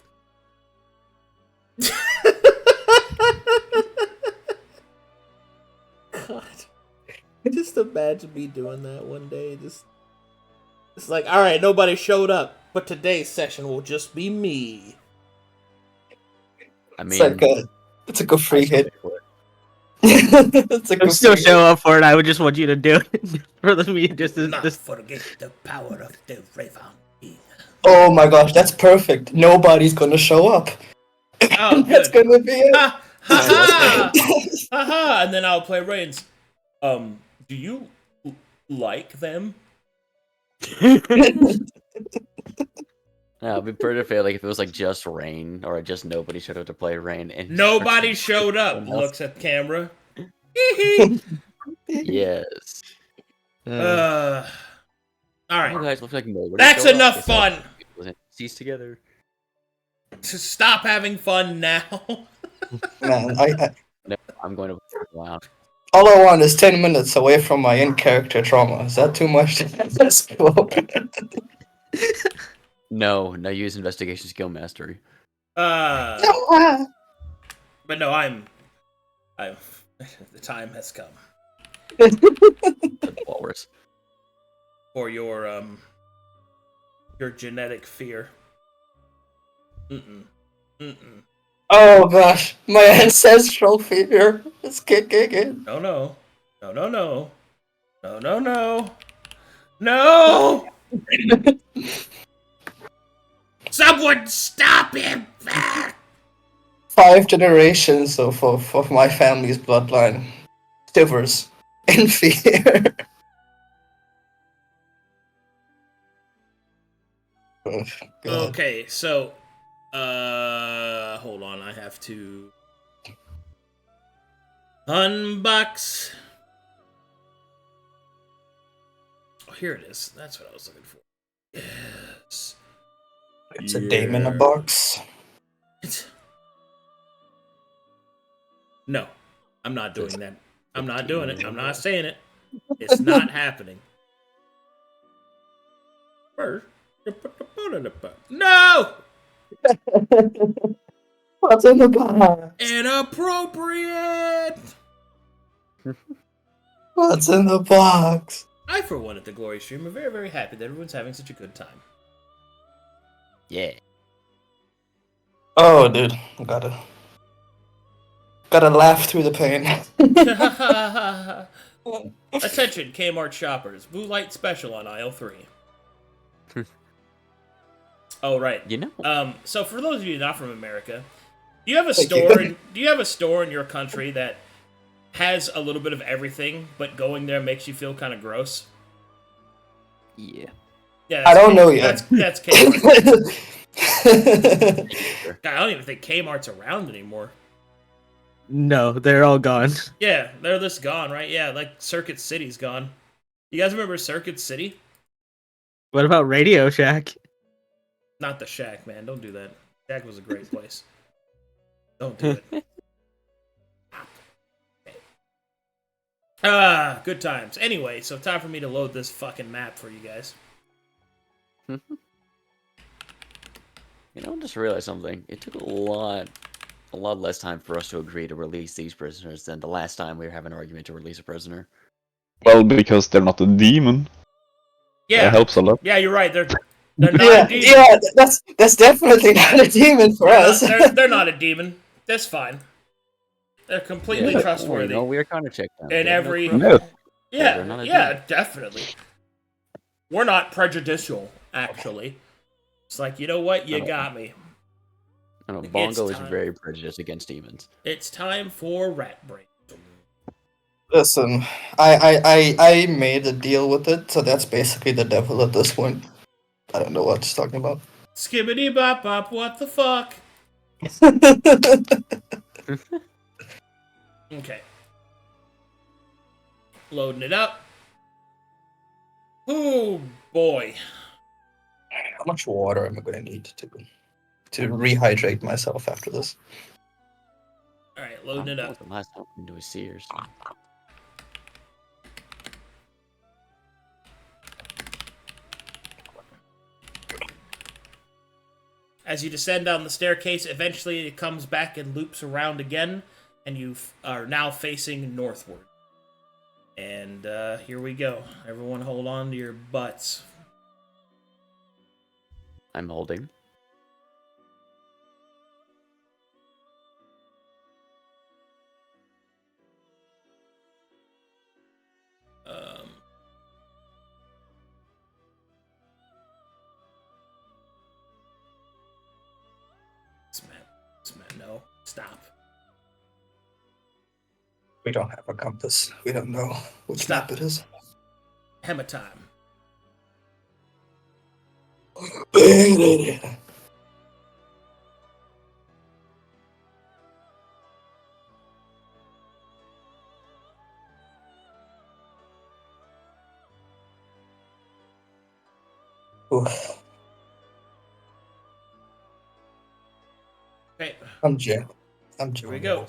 God. Just imagine me doing that one day. It's like, alright, nobody showed up, but today's session will just be me. I mean, it's like a free hit. I would still show up for it. I would just want you to do it for me. Just Forget the power of the Raven King. Oh my gosh, that's perfect. Nobody's gonna show up. Oh, That's good. gonna be it. Ha ha ha ha! And then I'll play Rains. Do you like them? yeah, it'd be pretty fair. Like if it was like just Rain or just nobody showed up to play Rain, and Nobody showed up. Looks at camera. Yes. All right. You guys look like nobody. That's showed up. enough It's fun. like, cease together. To stop having fun now. Man, No, I'm going to. Wow. all I want is 10 minutes away from my in-character trauma. Is that too much to ask for? No, use investigation skill mastery. But no, I'm. The time has come Walrus. for your genetic fear. Oh gosh, my ancestral fear is kicking in. No. No! Someone stop him! 5 generations of my family's bloodline shivers in fear. Oh, God. Okay, so hold on, I have to unbox. Oh, here it is. That's what I was looking for. Yes. It's a dame in a box. No, I'm not doing that. I'm not doing it. I'm not saying it. It's not happening. No! What's in the box? Inappropriate! What's in the box? I, for one, at the Glory Stream, are very, very happy that everyone's having such a good time. Yeah. Oh, dude, gotta laugh through the pain. Attention, Kmart shoppers. Blue light special on aisle 3. Oh, right. You know. So for those of you not from America, do you have a Thank store? you. Do you have a store in your country that has a little bit of everything, but going there makes you feel kind of gross? Yeah. Yeah, I don't know yet. That's Kmart. God, I don't even think Kmart's around anymore. No, they're all gone. Yeah, they're just gone, right? Yeah, like Circuit City's gone. You guys remember Circuit City? What about Radio Shack? Not the Shack, man. Don't do that. Shack was a great place. Don't do it. Good times. Anyway, so time for me to load this fucking map for you guys. You know, I just realized something. It took a lot less time for us to agree to release these prisoners than the last time we were having an argument to release a prisoner. Well, because they're not a demon. Yeah, That helps a lot. yeah, you're right. They're not Yeah, a demon. yeah, that's definitely not a demon for us. They're not a demon. That's fine. They're completely Yeah, trustworthy. No, we are kind of checked out. And They have no every- corruption. Yeah. they're not a Yeah, definitely. We're not prejudicial, actually. It's like, you know what? You got me. I know, It's Bongo is time. very prejudiced against demons. It's time for Rat Break. Listen, I made a deal with it, so that's basically the devil at this point. I don't know what it's talking about. Skibbity bop bop, what the fuck? Okay. Loading it up. Oh boy. How much water am I gonna need to rehydrate myself after this? Alright, loading it up. The last time we do is Sears. As you descend down the staircase, eventually it comes back and loops around again, and you are now facing northward. And here we go. Everyone hold on to your butts. I'm holding. This man, no. Stop. We don't have a compass. We don't know which Stop. map it is. Hammer time. Oof. Okay. I'm Jay. I'm Jay. Here we go.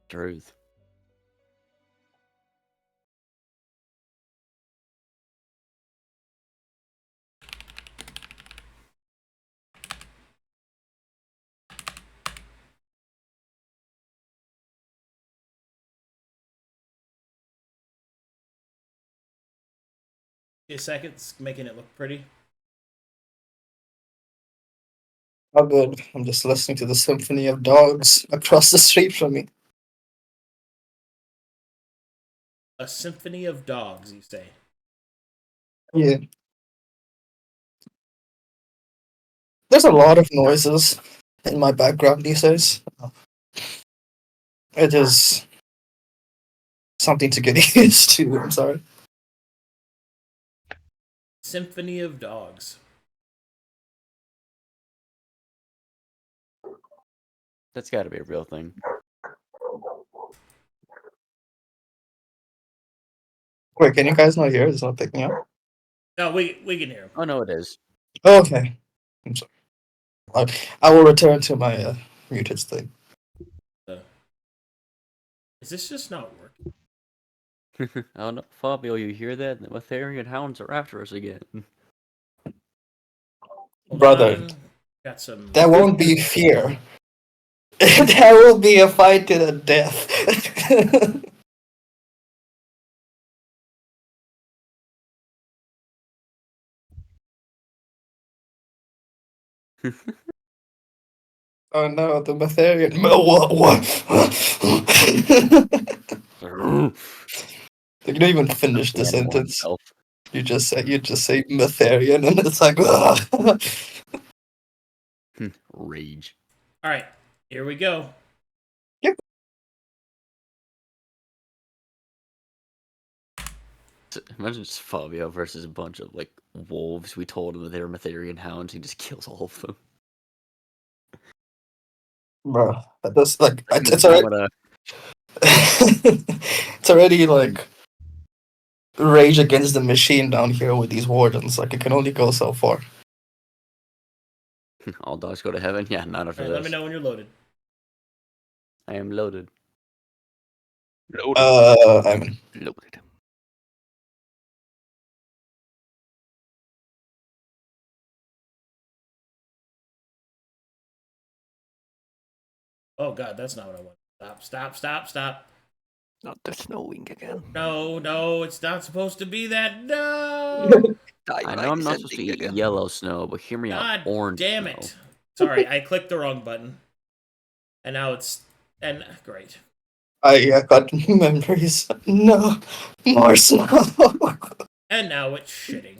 Truth. Few seconds, making it look pretty. How good. I'm just listening to the symphony of dogs across the street from me. A symphony of dogs, you say? Yeah. There's a lot of noises in my background these days. It is something to get used to. I'm sorry. Symphony of dogs. That's got to be a real thing. Wait, can you guys not hear? It's not picking up. No, we can hear him. Oh no, it is. Oh, okay. I'm sorry. I will return to my muted state. Is this just not working? Oh no, Fabio, you hear that? The Matherian hounds are after us again. Hold Brother, on. Got some. that won't be fear. That will be a fight to the death. Oh no, the Matherian. You don't even finish the sentence. You just say Matherian, and it's like Rage. All right, here we go. Yep. Imagine just Fabio versus a bunch of like wolves. We told him that they were Matherian hounds. He just kills all of them. bro. That's like it's I'm already, gonna- it's already like rage against the machine down here with these wardens. Like it can only go so far. All dogs go to heaven. Yeah, not after All right, this. let me know when you're loaded. I am loaded. I'm Loaded. Oh god, that's not what I want. Stop. Not the snowing again. No, it's not supposed to be that. No. I know I'm not supposed to eat yellow snow, but hear me God out. Orange damn snow. it. Sorry, I clicked the wrong button. And now it's great. I got memories. No, more snow. And now it's shitting.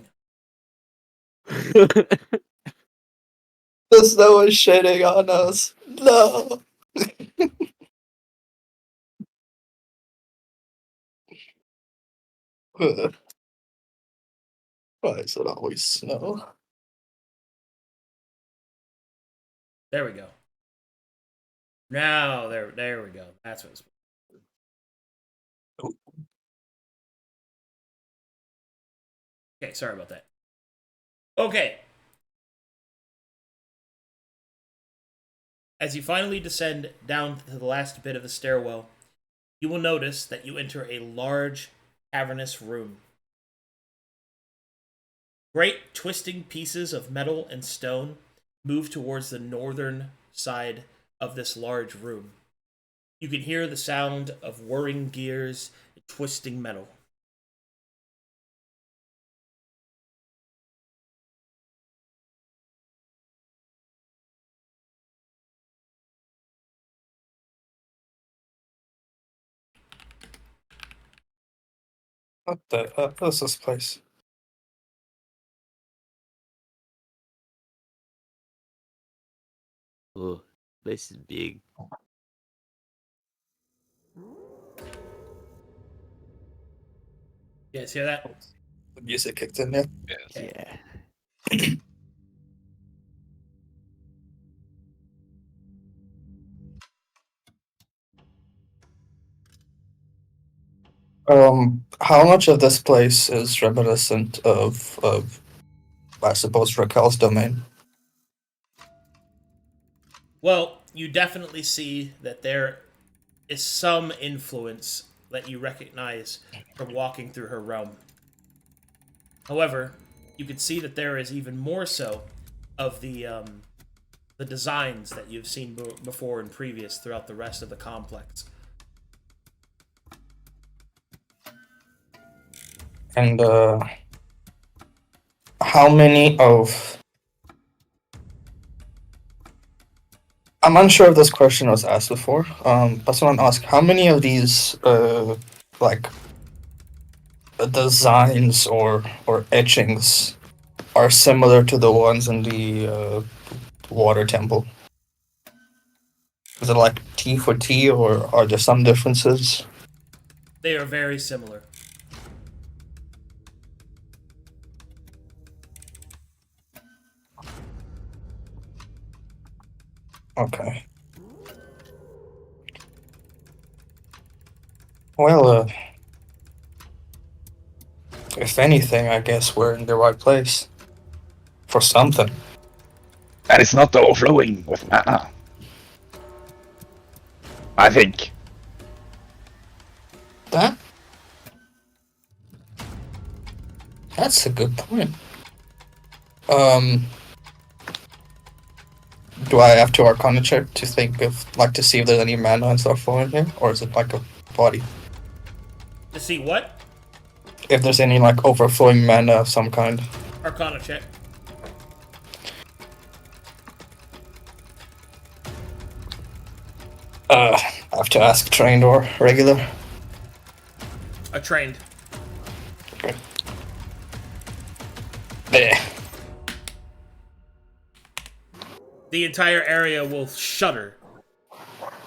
The snow is shitting on us. No. Why is it always snow? There we go. Now there we go. That's what it's. Okay, sorry about that. Okay. As you finally descend down to the last bit of the stairwell, you will notice that you enter a large, cavernous room. Great twisting pieces of metal and stone move towards the northern side of this large room. You can hear the sound of whirring gears and twisting metal. What the is this place? Ugh, this is big. You guys hear that? The music kicked in there. Yeah. How much of this place is reminiscent of I suppose Raquel's domain? Well, you definitely see that there is some influence that you recognize from walking through her realm. However, you can see that there is even more so of the designs that you've seen before and previous throughout the rest of the complex. And how many of I'm unsure if this question was asked before. But someone asked how many of these like designs or etchings are similar to the ones in the water temple? Is it like T for T, or are there some differences? They are very similar. Okay. Well, if anything, I guess we're in the right place. For something. And it's not overflowing with mana. I think. That's a good point. Do I have to Arcana check to think of, like, to see if there's any mana and stuff flowing here? Or is it like a body? To see what? If there's any, like, overflowing mana of some kind. Arcana check. I have to ask trained or regular. A trained. There. The entire area will shudder.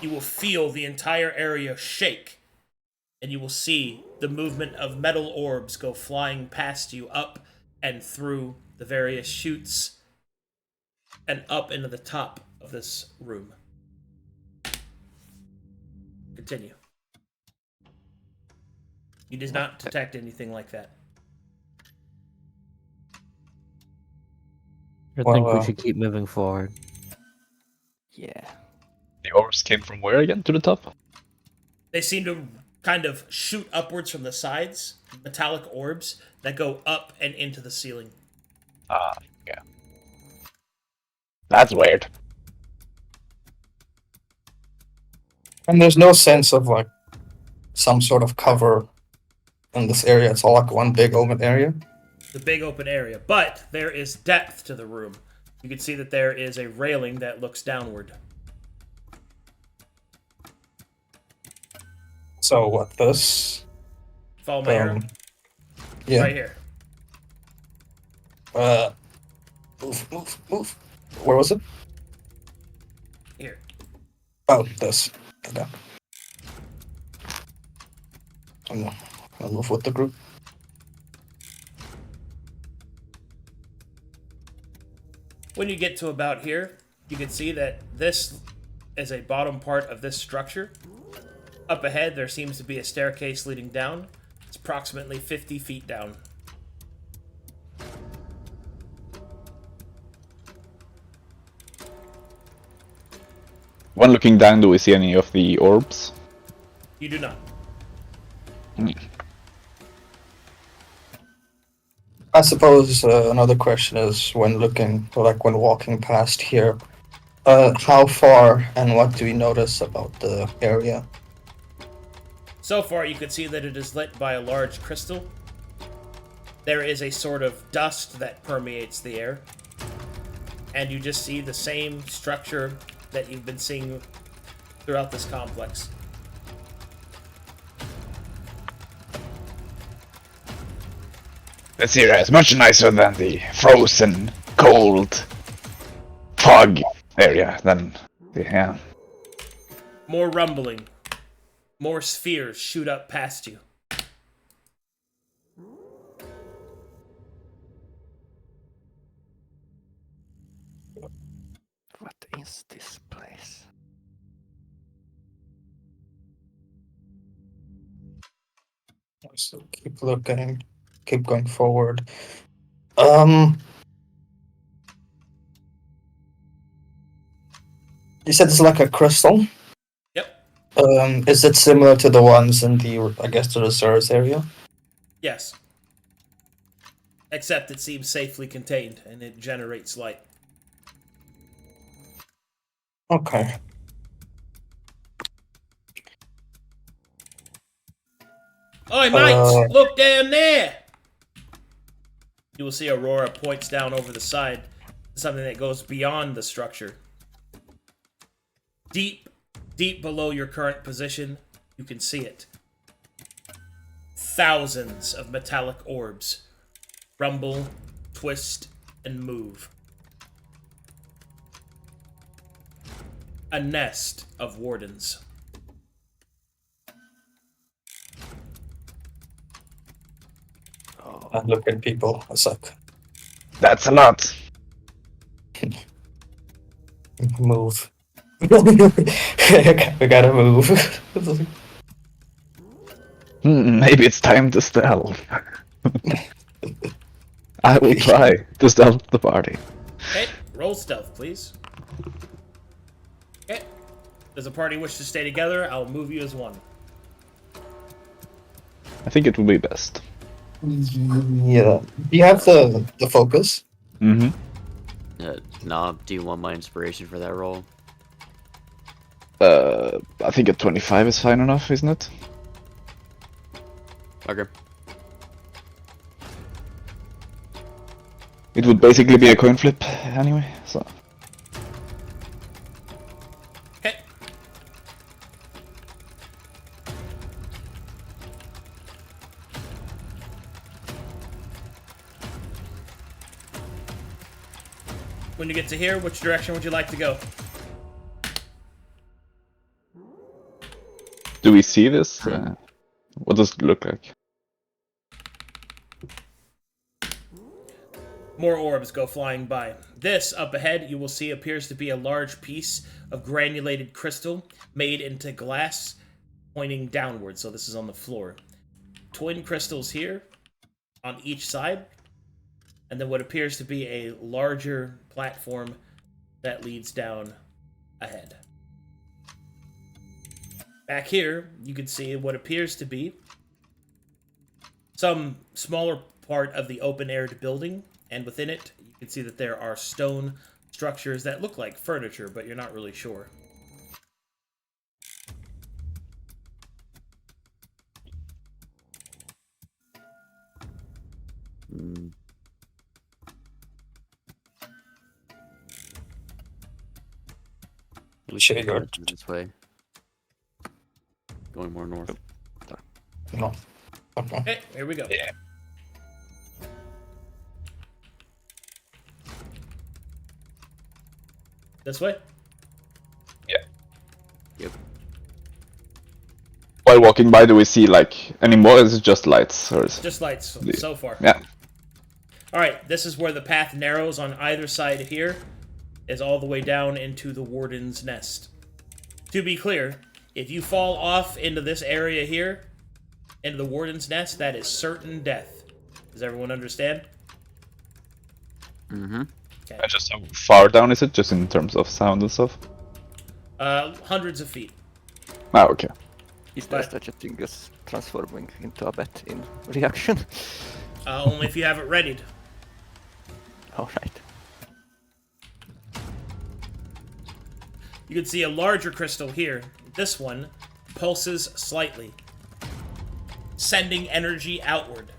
You will feel the entire area shake. And you will see the movement of metal orbs go flying past you up and through the various chutes and up into the top of this room. Continue. You did not detect anything like that. I think we should keep moving forward. Yeah. The orbs came from where again? To the top? They seem to kind of shoot upwards from the sides, metallic orbs that go up and into the ceiling. Ah, yeah. That's weird. And there's no sense of, like, some sort of cover in this area. It's all like one big open area. The big open area, but there is depth to the room. You can see that there is a railing that looks downward. So what, this? Follow my arrow. Yeah. Right here. Move. Where was it? Here. Oh, this. Okay. I'll move with the group. When you get to about here, you can see that this is a bottom part of this structure. Up ahead, there seems to be a staircase leading down. It's approximately 50 feet down. When looking down, do we see any of the orbs? You do not. I suppose another question is when looking, or like when walking past here, how far and what do we notice about the area? So far, you can see that it is lit by a large crystal. There is a sort of dust that permeates the air. And you just see the same structure that you've been seeing throughout this complex. This area is much nicer than the frozen, cold, fog area than yeah. More rumbling. More spheres shoot up past you. What is this place? So keep looking, keep going forward. You said it's like a crystal? Yep. Is it similar to the ones in the, I guess, the reserves area? Yes. Except it seems safely contained and it generates light. Okay. Oi, mates! Look down there! You will see Aurora points down over the side to something that goes beyond the structure. Deep below your current position, you can see it. Thousands of metallic orbs rumble, twist, and move. A nest of wardens. I look at people. It's like, That's a lot. move. We gotta move. Maybe it's time to stealth. I will try to stealth the party. Okay, roll stealth, please. Okay. Does the party wish to stay together? I'll move you as one. I think it will be best. Yeah. You have the focus. Mm-hmm. Nob, do you want my inspiration for that roll? I think a 25 is fine enough, isn't it? Okay. It would basically be a coin flip anyway, so. Okay. When you get to here, which direction would you like to go? Do we see this? What does it look like? More orbs go flying by. This, up ahead, you will see appears to be a large piece of granulated crystal made into glass pointing downward, so this is on the floor. Twin crystals here on each side, and then what appears to be a larger platform that leads down ahead. Back here, you can see what appears to be some smaller part of the open-aired building, and within it, you can see that there are stone structures that look like furniture, but you're not really sure. Should we go? This way. Going more north. No. Okay. Okay, here we go. Yeah. This way? While walking by, do we see like any more? Is it just lights, or is Just lights so far. Yeah. Alright, this is where the path narrows on either side here, is all the way down into the Warden's Nest. To be clear, if you fall off into this area here, into the Warden's Nest, that is certain death. Does everyone understand? Mm-hmm. Okay. And just how far down is it, just in terms of sound and stuff? Hundreds of feet. Ah, okay. Is there But- such a thing as transforming into a bat in reaction? Only if you have it readied. Alright. You can see a larger crystal here. This one pulses slightly, sending energy outward.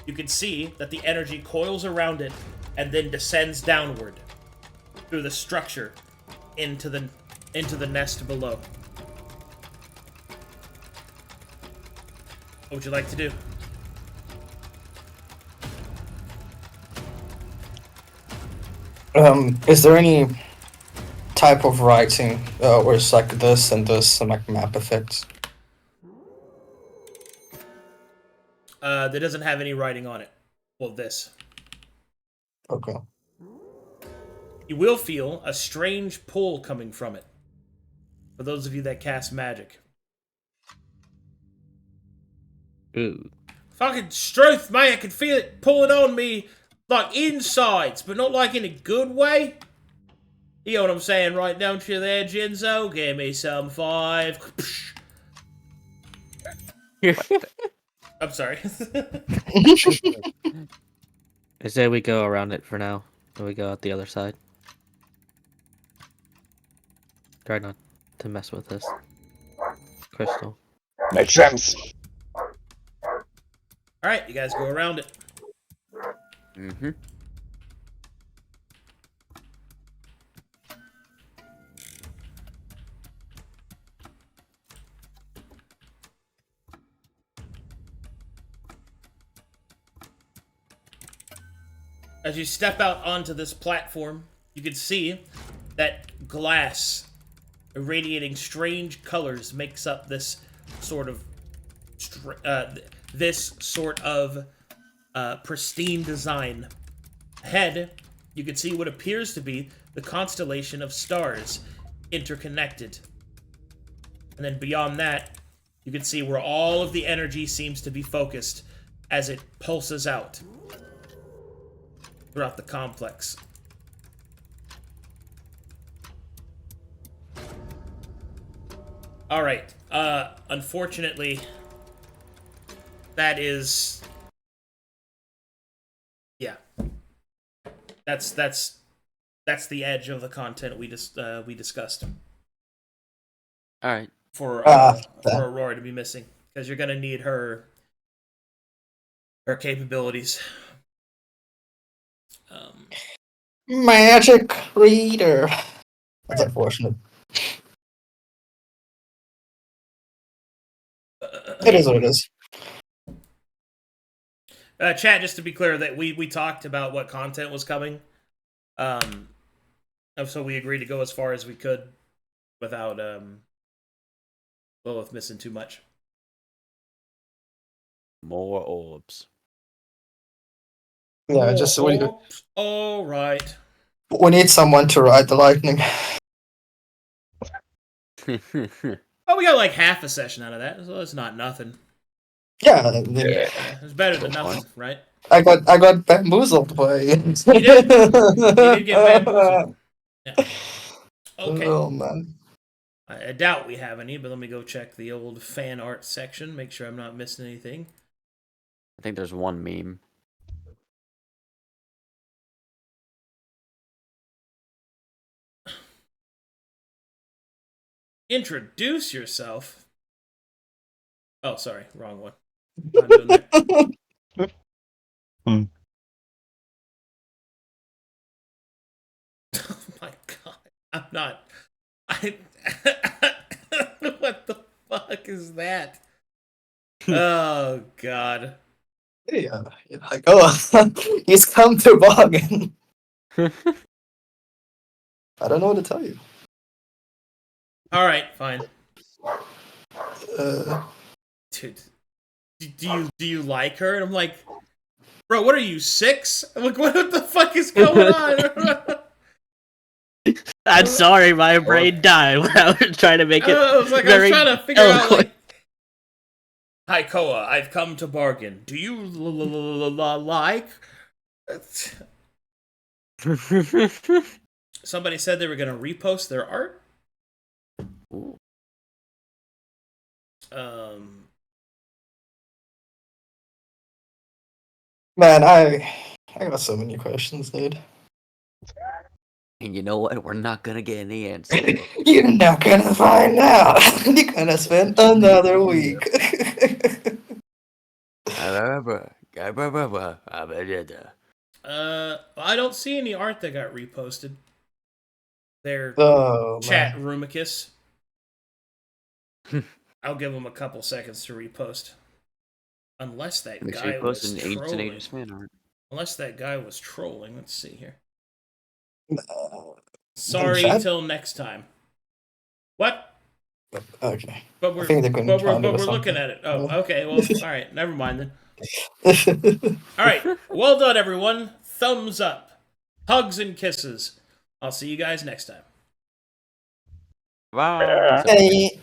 You can see that the energy coils around it and then descends downward through the structure into the nest below. What would you like to do? Is there any type of writing where it's like this and this and like map effects? That doesn't have any writing on it. Well, this. Okay. You will feel a strange pull coming from it. For those of you that cast magic. Ooh. Fucking truth, mate. I can feel it pulling on me like insides, but not like in a good way. You know what I'm saying, right? Don't you there, Jinzo? Give me some 5. I'm sorry. I say we go around it for now. And we go out the other side. Try not to mess with this crystal. Makes sense. Alright, you guys go around it. Mm-hmm. As you step out onto this platform, you can see that glass irradiating strange colors makes up this sort of pristine design. Ahead, you can see what appears to be the constellation of stars interconnected. And then beyond that, You can see where all of the energy seems to be focused as it pulses out throughout the complex. All right. Unfortunately, that is, yeah. That's the edge of the content we discussed. All right. For Aurora to be missing, because you're gonna need her capabilities. Magic reader. That's unfortunate. It is what it is. Chat, just to be clear, that we talked about what content was coming. So we agreed to go as far as we could without Lilith missing too much. More orbs. Yeah, just all right. we need someone to ride the lightning. Oh, we got like half a session out of that, so that's not nothing. Yeah, It's better than nothing, right? I got bamboozled by. You did get bamboozled. Yeah. Okay. Oh man. I doubt we have any, but let me go check the old fan art section, make sure I'm not missing anything. I think there's one meme. Introduce yourself. Oh, sorry, wrong one. Not doing that. Oh my god, I'm not. What the fuck is that? Oh god. Yeah, like, oh, he's come to bargain. I don't know what to tell you. All right, fine. Dude, do you like her? And I'm like, bro, what are you, 6? I'm like, what the fuck is going on? I'm sorry, my brain died when I was trying to make it. I was trying to figure out, like, hi, Koa, I've come to bargain. Do you like? Somebody said they were going to repost their art. Ooh. Man, I got so many questions, dude. And you know what? We're not gonna get any answer. You're not gonna find out. You're gonna spend another week. I don't see any art that got reposted. Their chat Rumicus. I'll give them a couple seconds to repost. Unless that guy was trolling. Unless that guy was trolling. Let's see here. Sorry, till next time. What? Okay. But we're looking at it. Oh, okay. Well, all right. Never mind then. All right. Well done, everyone. Thumbs up. Hugs and kisses. I'll see you guys next time. Bye. Hey.